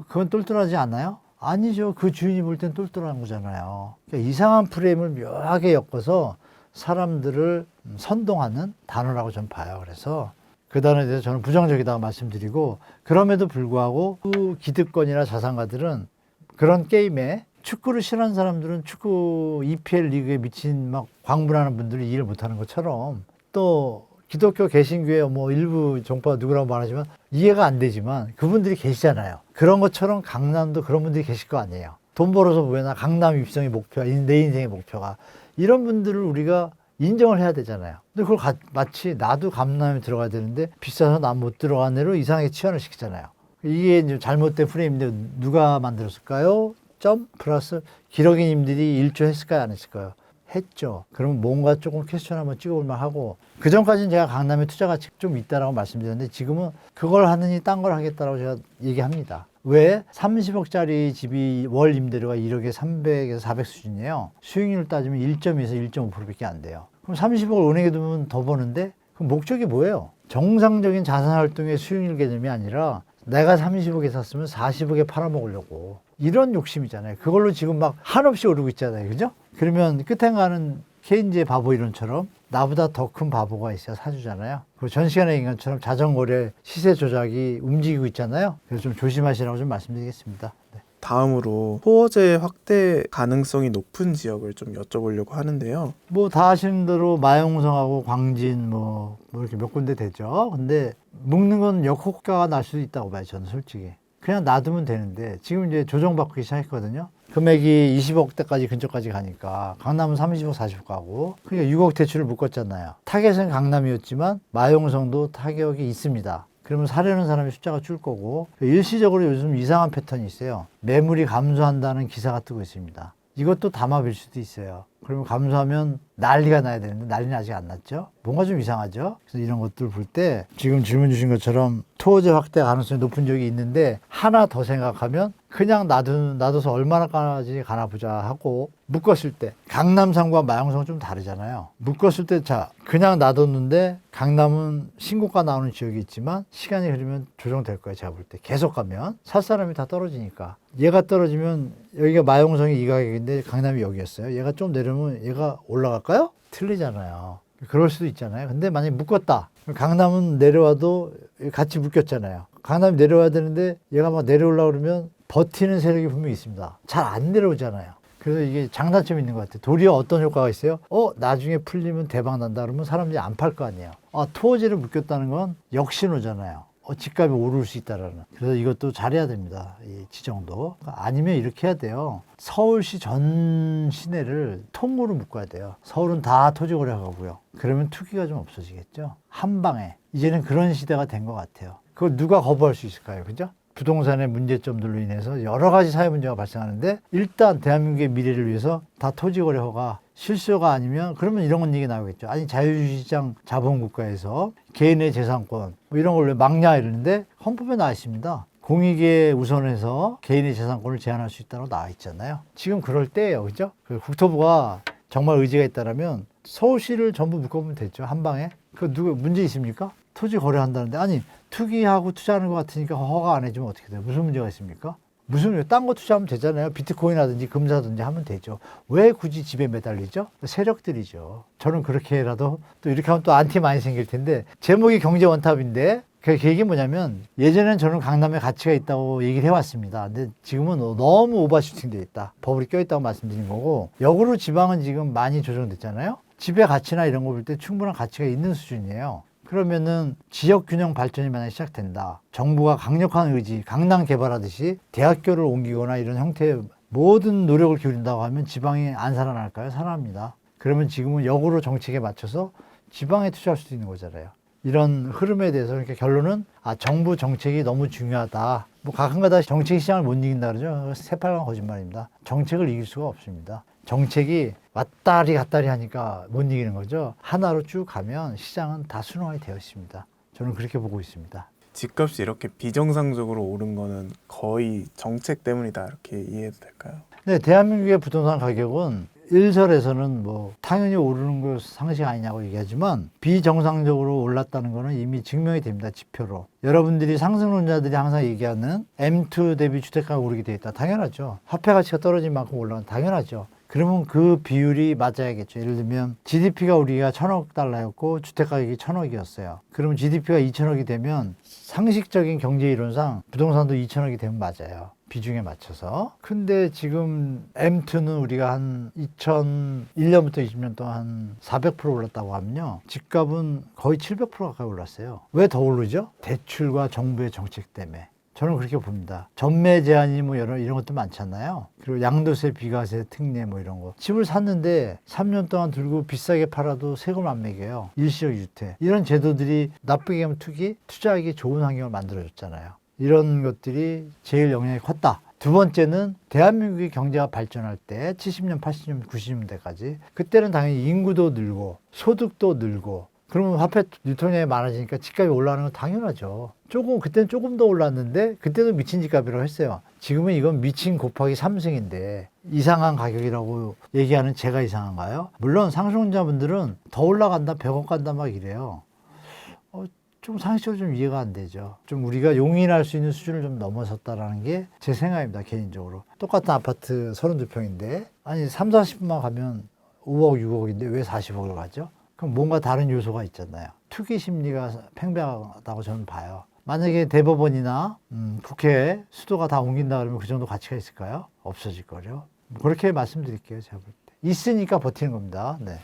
그건 똘똘하지 않아요? 아니죠. 그 주인이 볼 땐 똘똘한 거잖아요. 그러니까 이상한 프레임을 묘하게 엮어서 사람들을 선동하는 단어라고 저는 봐요. 그래서 그 단어에 대해서 저는 부정적이다고 말씀드리고, 그럼에도 불구하고 그 기득권이나 자산가들은 그런 게임에 축구를 싫어하는 사람들은 축구 EPL 리그에 미친 막 광분하는 분들이 이해를 못하는 것처럼, 또 기독교 개신교회 뭐 일부 종파가 누구라고 말하지만 이해가 안 되지만 그분들이 계시잖아요. 그런 것처럼 강남도 그런 분들이 계실 거 아니에요. 돈 벌어서 뭐해나 강남 입성의 목표가 내 인생의 목표가, 이런 분들을 우리가 인정을 해야 되잖아요. 근데 그걸 마치 나도 강남에 들어가야 되는데 비싸서 난 못 들어가는 대로 이상하게 치환을 시키잖아요. 이게 이제 잘못된 프레임인데 누가 만들었을까요? 점 플러스 기러기님들이 일조했을까요? 안 했을까요? 했죠. 그러면 뭔가 조금 퀘스천 한번 찍어볼만 하고, 그 전까지는 제가 강남에 투자 가치 좀 있다라고 말씀드렸는데 지금은 그걸 하느니 딴 걸 하겠다라고 제가 얘기합니다. 왜? 30억짜리 집이 월 임대료가 1억에 300에서 400 수준이에요. 수익률 따지면 1.2에서 1.5%밖에 안 돼요. 그럼 30억을 은행에 두면 더 버는데 그럼 목적이 뭐예요? 정상적인 자산활동의 수익률 개념이 아니라 내가 30억에 샀으면 40억에 팔아먹으려고, 이런 욕심이잖아요. 그걸로 지금 막 한없이 오르고 있잖아요. 그죠? 그러면 끝에 가는 케인즈의 바보 이론처럼 나보다 더 큰 바보가 있어야 사주잖아요. 그리고 전 시간의 인간처럼 자전거래 시세 조작이 움직이고 있잖아요. 그래서 좀 조심하시라고 좀 말씀드리겠습니다. 네. 다음으로 토어제 확대 가능성이 높은 지역을 좀 여쭤보려고 하는데요. 뭐 다 아시는 대로 마용성하고 광진 뭐 이렇게 몇 군데 되죠. 근데 묶는 건 역효과가 날 수도 있다고 봐요. 저는 솔직히. 그냥 놔두면 되는데 지금 이제 조정받기 시작했거든요. 금액이 20억대까지 근처까지 가니까 강남은 30억, 40억 가고, 그러니까 6억 대출을 묶었잖아요. 타겟은 강남이었지만 마용성도 타격이 있습니다. 그러면 사려는 사람의 숫자가 줄 거고, 일시적으로 요즘 이상한 패턴이 있어요. 매물이 감소한다는 기사가 뜨고 있습니다. 이것도 담합일 수도 있어요. 그러면 감소하면 난리가 나야 되는데 난리는 아직 안 났죠. 뭔가 좀 이상하죠. 그래서 이런 것들 볼 때 지금 질문 주신 것처럼 토어제 확대 가능성이 높은 지역이 있는데, 하나 더 생각하면 그냥 놔둬서 얼마나까지 가나 보자 하고, 묶었을 때 강남상과 마용성은 좀 다르잖아요. 묶었을 때 자 그냥 놔뒀는데 강남은 신고가 나오는 지역이 있지만 시간이 흐르면 조정될 거예요. 제가 볼 때 계속 가면 살 사람이 다 떨어지니까. 얘가 떨어지면 여기가 마용성이 이 가격인데 강남이 여기였어요. 얘가 좀 내려면 얘가 올라갈까요? 틀리잖아요. 그럴 수도 있잖아요. 근데 만약에 묶었다, 강남은 내려와도 같이 묶였잖아요. 강남이 내려와야 되는데 얘가 막 내려오려고 그러면 버티는 세력이 분명히 있습니다. 잘 안 내려오잖아요. 그래서 이게 장단점이 있는 것 같아요. 도리어 어떤 효과가 있어요? 나중에 풀리면 대박 난다 그러면 사람들이 안 팔 거 아니에요. 토어제를 묶였다는 건 역신호잖아요. 집값이 오를 수 있다라는. 그래서 이것도 잘해야 됩니다. 이 지정도. 아니면 이렇게 해야 돼요. 서울시 전 시내를 통으로 묶어야 돼요. 서울은 다 토지거래 하고요. 그러면 투기가 좀 없어지겠죠. 한 방에. 이제는 그런 시대가 된 것 같아요. 그걸 누가 거부할 수 있을까요? 그죠? 부동산의 문제점들로 인해서 여러 가지 사회 문제가 발생하는데, 일단 대한민국의 미래를 위해서 다 토지거래 허가 실수요가 아니면, 그러면 이런 건 얘기 나오겠죠. 아니 자유시장 자본국가에서 개인의 재산권 뭐 이런 걸 왜 막냐 이러는데, 헌법에 나와 있습니다. 공익에 우선해서 개인의 재산권을 제한할 수 있다고 나와 있잖아요. 지금 그럴 때예요. 그죠? 그 국토부가 정말 의지가 있다면 서울시를 전부 묶어보면 됐죠. 한 방에. 그 누구 문제 있습니까? 토지 거래한다는데 아니 투기하고 투자하는 것 같으니까 허가 안 해주면 어떻게 돼요? 무슨 문제가 있습니까? 무슨 딴 거 투자하면 되잖아요. 비트코인 하든지 금 사든지 하면 되죠. 왜 굳이 집에 매달리죠? 세력들이죠. 저는 그렇게라도 또 이렇게 하면 또 안티 많이 생길 텐데 제목이 경제 원탑인데 그 얘기 뭐냐면 예전엔 저는 강남에 가치가 있다고 얘기를 해왔습니다. 근데 지금은 너무 오버슈팅 돼 있다. 버블이 껴있다고 말씀드린 거고 역으로 지방은 지금 많이 조정됐잖아요. 집의 가치나 이런 거 볼 때 충분한 가치가 있는 수준이에요. 그러면은 지역 균형 발전이 만약에 시작된다. 정부가 강력한 의지, 강남 개발하듯이 대학교를 옮기거나 이런 형태의 모든 노력을 기울인다고 하면 지방이 안 살아날까요? 살아납니다. 그러면 지금은 역으로 정책에 맞춰서 지방에 투자할 수도 있는 거잖아요. 이런 흐름에 대해서 그러니까 결론은 정부 정책이 너무 중요하다. 뭐 가끔가다 정책 시장을 못 이긴다 그러죠. 새빨간 거짓말입니다. 정책을 이길 수가 없습니다. 정책이 왔다리 갔다리 하니까 못 이기는 거죠. 하나로 쭉 가면 시장은 다 순환이 되어 있습니다. 저는 그렇게 보고 있습니다. 집값이 이렇게 비정상적으로 오른 거는 거의 정책 때문이다 이렇게 이해해도 될까요? 네, 대한민국의 부동산 가격은 일설에서는 뭐 당연히 오르는 거 상식 아니냐고 얘기하지만 비정상적으로 올랐다는 거는 이미 증명이 됩니다. 지표로. 여러분들이 상승론자들이 항상 얘기하는 M2 대비 주택가가 오르게 돼 있다. 당연하죠. 화폐 가치가 떨어진 만큼 올라간 당연하죠. 그러면 그 비율이 맞아야겠죠. 예를 들면 GDP가 우리가 1,000억 달러였고 주택가격이 1,000억이었어요. 그러면 GDP가 2,000억이 되면 상식적인 경제 이론상 부동산도 2,000억이 되면 맞아요. 비중에 맞춰서. 근데 지금 M2는 우리가 한 2001년부터 20년 동안 400% 올랐다고 하면요. 집값은 거의 700% 가까이 올랐어요. 왜 더 오르죠? 대출과 정부의 정책 때문에. 저는 그렇게 봅니다. 전매 제한이 뭐 이런 것도 많잖아요. 그리고 양도세, 비과세, 특례 뭐 이런 거. 집을 샀는데 3년 동안 들고 비싸게 팔아도 세금 안 매겨요. 일시적 유퇴. 이런 제도들이 나쁘게 하면 투기, 투자하기 좋은 환경을 만들어줬잖아요. 이런 것들이 제일 영향이 컸다. 두 번째는 대한민국의 경제가 발전할 때 70년, 80년, 90년대까지 그때는 당연히 인구도 늘고 소득도 늘고 그러면 화폐 유통량이 많아지니까 집값이 올라가는 건 당연하죠. 그때는 조금 더 올랐는데 그때도 미친 집값이라고 했어요. 지금은 이건 미친 곱하기 3승인데 이상한 가격이라고 얘기하는 제가 이상한가요? 물론 상승자분들은 더 올라간다, 100억 간다 막 이래요. 좀 상식적으로 좀 이해가 안 되죠. 좀 우리가 용인할 수 있는 수준을 좀 넘어섰다라는 게 제 생각입니다. 개인적으로. 똑같은 아파트 32평인데 아니 3, 40분만 가면 5억, 6억인데 왜 40억을 가죠? 그럼 뭔가 다른 요소가 있잖아요. 투기 심리가 팽배하다고 저는 봐요. 만약에 대법원이나 국회 수도가 다 옮긴다 그러면 그 정도 가치가 있을까요? 없어질 거죠. 그렇게 말씀드릴게요. 제가 볼 때. 있으니까 버티는 겁니다. 네.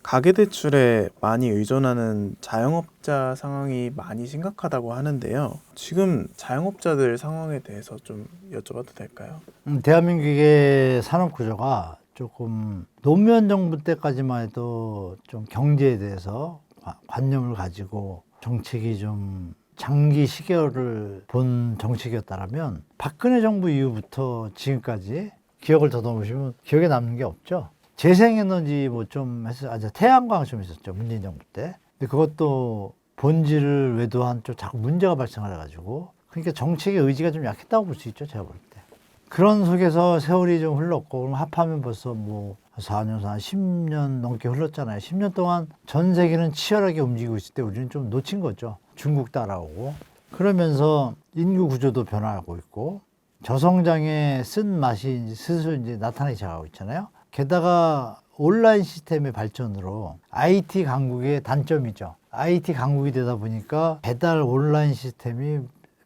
가계대출에 많이 의존하는 자영업자 상황이 많이 심각하다고 하는데요. 지금 자영업자들 상황에 대해서 좀 여쭤봐도 될까요? 대한민국의 산업 구조가 조금 노무현 정부 때까지만 해도 좀 경제에 대해서 관념을 가지고 정책이 좀 장기 시계를 본 정책이었다면 박근혜 정부 이후부터 지금까지 기억을 더듬으시면 기억에 남는 게 없죠. 재생에너지 뭐 좀 했어요. 태양광 좀 있었죠. 문재인 정부 때. 근데 그것도 본질을 외도한 쪽 자꾸 문제가 발생을 해가지고 그러니까 정책의 의지가 좀 약했다고 볼 수 있죠. 제가 볼 때. 그런 속에서 세월이 좀 흘렀고 그럼 합하면 벌써 뭐 4년, 10년 넘게 흘렀잖아요. 10년 동안 전 세계는 치열하게 움직이고 있을 때 우리는 좀 놓친 거죠. 중국 따라오고. 그러면서 인구 구조도 변화하고 있고 저성장의 쓴맛이 슬슬 이제 나타나기 시작하고 있잖아요. 게다가 온라인 시스템의 발전으로 IT 강국의 단점이죠. IT 강국이 되다 보니까 배달 온라인 시스템이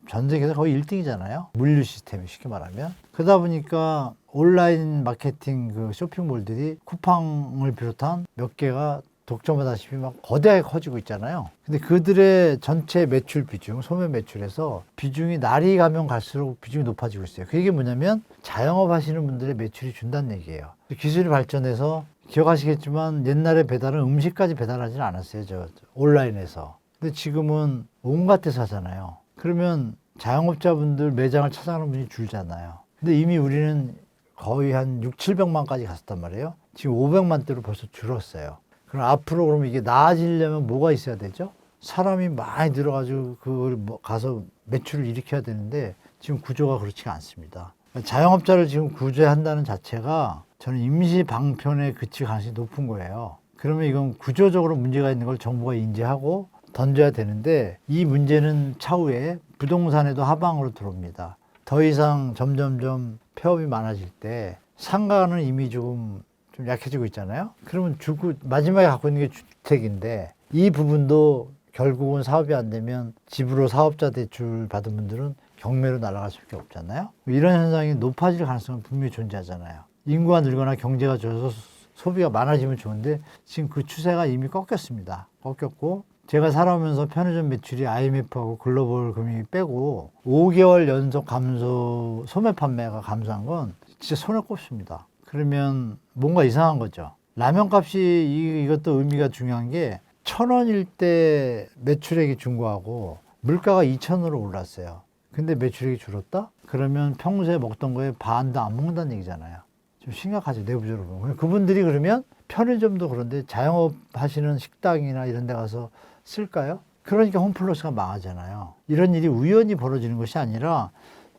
전 세계에서 거의 1등이잖아요. 물류 시스템이 쉽게 말하면. 그러다 보니까 온라인 마케팅 그 쇼핑몰들이 쿠팡을 비롯한 몇 개가 독점하다시피 막 거대하게 커지고 있잖아요. 근데 그들의 전체 매출 비중, 소매 매출에서 비중이 날이 가면 갈수록 비중이 높아지고 있어요. 그게 뭐냐면 자영업 하시는 분들의 매출이 준다는 얘기예요. 기술이 발전해서 기억하시겠지만 옛날에 배달은 음식까지 배달하지는 않았어요. 온라인에서. 근데 지금은 온갖 데서 하잖아요. 그러면 자영업자분들 매장을 찾아가는 분이 줄잖아요. 근데 이미 우리는 거의 한 6, 700만까지 갔었단 말이에요. 지금 500만 대로 벌써 줄었어요. 그럼 앞으로 그러면 이게 나아지려면 뭐가 있어야 되죠? 사람이 많이 들어가지고 그걸 가서 매출을 일으켜야 되는데 지금 구조가 그렇지가 않습니다. 자영업자를 지금 구제한다는 자체가 저는 임시 방편에 그칠 가능성이 높은 거예요. 그러면 이건 구조적으로 문제가 있는 걸 정부가 인지하고 던져야 되는데 이 문제는 차후에 부동산에도 하방으로 들어옵니다. 더 이상 점점점 폐업이 많아질 때 상가는 이미 좀 약해지고 있잖아요. 그러면 마지막에 갖고 있는 게 주택인데 이 부분도 결국은 사업이 안 되면 집으로 사업자 대출 받은 분들은 경매로 날아갈 수밖에 없잖아요. 이런 현상이 높아질 가능성은 분명히 존재하잖아요. 인구가 늘거나 경제가 좋아서 소비가 많아지면 좋은데 지금 그 추세가 이미 꺾였습니다. 꺾였고 제가 살아오면서 편의점 매출이 IMF하고 글로벌 금융이 빼고 5개월 연속 감소, 소매 판매가 감소한 건 진짜 손에 꼽습니다. 그러면 뭔가 이상한 거죠. 라면 값이 이것도 의미가 중요한 게 1,000원일 때 매출액이 증가하고 물가가 2,000원으로 올랐어요. 근데 매출액이 줄었다? 그러면 평소에 먹던 거에 반도 안 먹는다는 얘기잖아요. 좀 심각하죠, 내부적으로 보면. 그분들이 그러면 편의점도 그런데 자영업 하시는 식당이나 이런 데 가서 쓸까요? 그러니까 홈플러스가 망하잖아요. 이런 일이 우연히 벌어지는 것이 아니라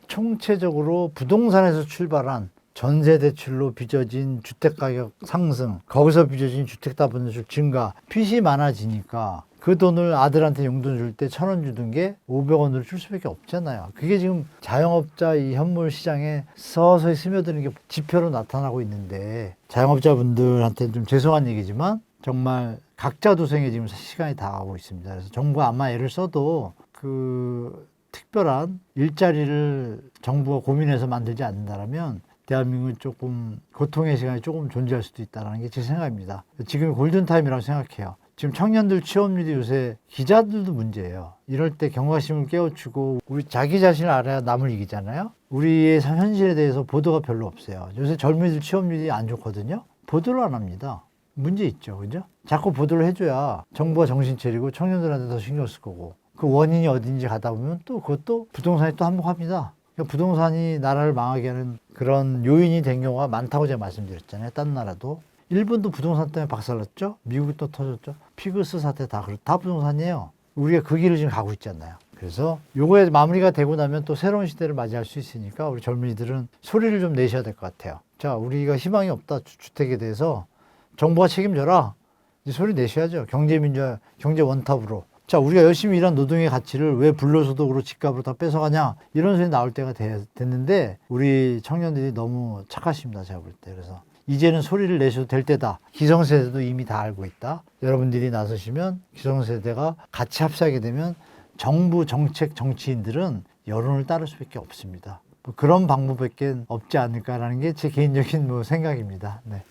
총체적으로 부동산에서 출발한 전세 대출로 빚어진 주택 가격 상승, 거기서 빚어진 주택담보대출 증가, 빚이 많아지니까 그 돈을 아들한테 용돈 줄 때 1,000원 주던 게 500원으로 줄 수밖에 없잖아요. 그게 지금 자영업자 이 현물 시장에 서서히 스며드는 게 지표로 나타나고 있는데 자영업자분들한테는 좀 죄송한 얘기지만 정말 각자 도생에 지금 시간이 다가오고 있습니다. 그래서 정부가 아마 애를 써도 그 특별한 일자리를 정부가 고민해서 만들지 않는다면 대한민국은 조금 고통의 시간이 조금 존재할 수도 있다는 게 제 생각입니다. 지금이 골든타임이라고 생각해요. 지금 청년들 취업률이 요새 기자들도 문제예요. 이럴 때 경각심을 깨우치고 우리 자기 자신을 알아야 남을 이기잖아요. 우리의 현실에 대해서 보도가 별로 없어요. 요새 젊은이들 취업률이 안 좋거든요. 보도를 안 합니다. 문제 있죠. 그죠? 자꾸 보도를 해줘야 정부가 정신 차리고 청년들한테 더 신경 쓸 거고 그 원인이 어딘지 가다 보면 또 그것도 부동산이 또 한몫합니다. 그러니까 부동산이 나라를 망하게 하는 그런 요인이 된 경우가 많다고 제가 말씀드렸잖아요. 딴 나라도. 일본도 부동산 때문에 박살났죠. 미국도 터졌죠. 피그스 사태 다 부동산이에요. 우리가 그 길을 지금 가고 있잖아요. 그래서 요거에 마무리가 되고 나면 또 새로운 시대를 맞이할 수 있으니까 우리 젊은이들은 소리를 좀 내셔야 될 것 같아요. 자, 우리가 희망이 없다. 주택에 대해서 정부가 책임져라. 이 소리 내셔야죠. 경제민주화, 경제 원탑으로. 자, 우리가 열심히 일한 노동의 가치를 왜 불로소득으로 집값으로 다 뺏어가냐. 이런 소리 나올 때가 됐는데 우리 청년들이 너무 착하십니다. 제가 볼 때. 그래서 이제는 소리를 내셔도 될 때다. 기성세대도 이미 다 알고 있다. 여러분들이 나서시면 기성세대가 같이 합세하게 되면 정부, 정책, 정치인들은 여론을 따를 수밖에 없습니다. 뭐 그런 방법밖에 없지 않을까라는 게 제 개인적인 생각입니다. 네.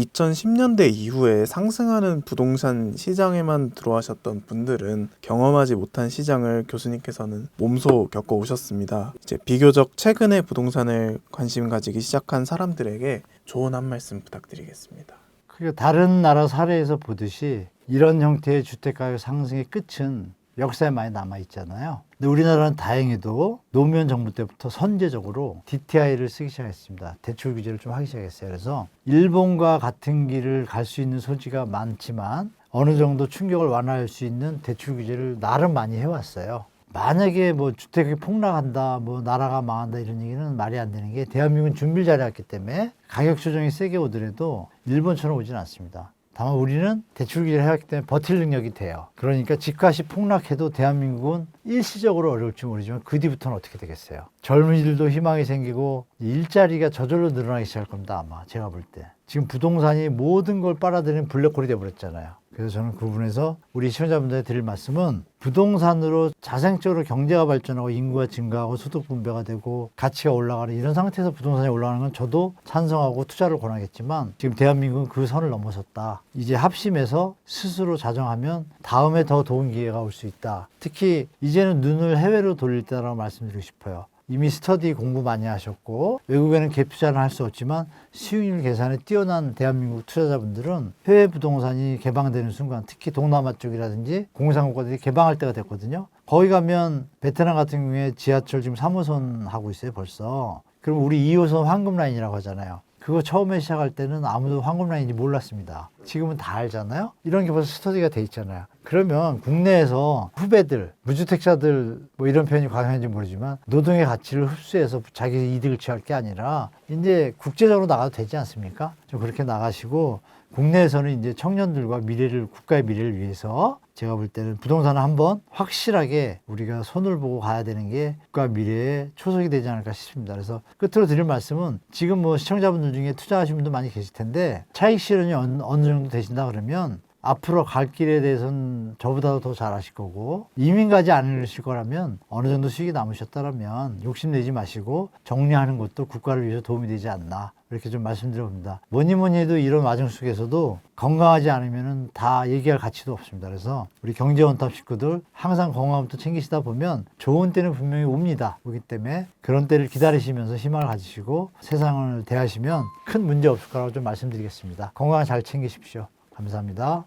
2010년대 이후에 상승하는 부동산 시장에만 들어가셨던 분들은 경험하지 못한 시장을 교수님께서는 몸소 겪어오셨습니다. 이제 비교적 최근에 부동산을 관심 가지기 시작한 사람들에게 조언 한 말씀 부탁드리겠습니다. 그러니까 다른 나라 사례에서 보듯이 이런 형태의 주택가격 상승의 끝은 역사에 많이 남아있잖아요. 근데 우리나라는 다행히도 노무현 정부 때부터 선제적으로 DTI를 쓰기 시작했습니다. 대출 규제를 좀 하기 시작했어요. 그래서 일본과 같은 길을 갈 수 있는 소지가 많지만 어느 정도 충격을 완화할 수 있는 대출 규제를 나름 많이 해왔어요. 만약에 주택이 폭락한다, 나라가 망한다 이런 얘기는 말이 안 되는 게 대한민국은 준비를 잘해왔기 때문에 가격 조정이 세게 오더라도 일본처럼 오진 않습니다. 다만 우리는 대출 규제를 해왔기 때문에 버틸 능력이 돼요. 그러니까 집값이 폭락해도 대한민국은 일시적으로 어려울지 모르지만 그 뒤부터는 어떻게 되겠어요. 젊은이들도 희망이 생기고 일자리가 저절로 늘어나기 시작할 겁니다. 아마 제가 볼 때. 지금 부동산이 모든 걸 빨아들이는 블랙홀이 돼버렸잖아요. 그래서 저는 그 부분에서 우리 시청자분들에게 드릴 말씀은 부동산으로 자생적으로 경제가 발전하고 인구가 증가하고 소득 분배가 되고 가치가 올라가는 이런 상태에서 부동산이 올라가는 건 저도 찬성하고 투자를 권하겠지만 지금 대한민국은 그 선을 넘어섰다. 이제 합심해서 스스로 자정하면 다음에 더 좋은 기회가 올 수 있다. 특히 이제는 눈을 해외로 돌릴 때라고 말씀드리고 싶어요. 이미 스터디 공부 많이 하셨고 외국에는 갭 투자를 할 수 없지만 수익률 계산에 뛰어난 대한민국 투자자분들은 해외 부동산이 개방되는 순간 특히 동남아 쪽이라든지 공산국가들이 개방할 때가 됐거든요. 거기 가면 베트남 같은 경우에 지하철 지금 3호선 하고 있어요 벌써. 그럼 우리 2호선 황금라인이라고 하잖아요. 그거 처음에 시작할 때는 아무도 황금란인지 몰랐습니다. 지금은 다 알잖아요. 이런 게 벌써 스터디가 돼 있잖아요. 그러면 국내에서 후배들, 무주택자들 뭐 이런 표현이 과장한지 모르지만 노동의 가치를 흡수해서 자기 이득을 취할 게 아니라 이제 국제적으로 나가도 되지 않습니까? 좀 그렇게 나가시고 국내에서는 이제 청년들과 미래를, 국가의 미래를 위해서 제가 볼 때는 부동산을 한번 확실하게 우리가 손을 보고 가야 되는 게 국가 미래에 초석이 되지 않을까 싶습니다. 그래서 끝으로 드릴 말씀은 지금 뭐 시청자분들 중에 투자하신 분도 많이 계실 텐데 차익 실현이 어느 정도 되신다 그러면 앞으로 갈 길에 대해서는 저보다도 더 잘 아실 거고 이민 가지 않으실 거라면 어느 정도 수익이 남으셨다면 욕심내지 마시고 정리하는 것도 국가를 위해서 도움이 되지 않나 이렇게 좀 말씀드려봅니다. 뭐니 해도 이런 와중 속에서도 건강하지 않으면 다 얘기할 가치도 없습니다. 그래서 우리 경제원탑 식구들 항상 건강부터 챙기시다 보면 좋은 때는 분명히 옵니다. 오기 때문에 그런 때를 기다리시면서 희망을 가지시고 세상을 대하시면 큰 문제 없을 거라고 좀 말씀드리겠습니다. 건강 잘 챙기십시오. 감사합니다.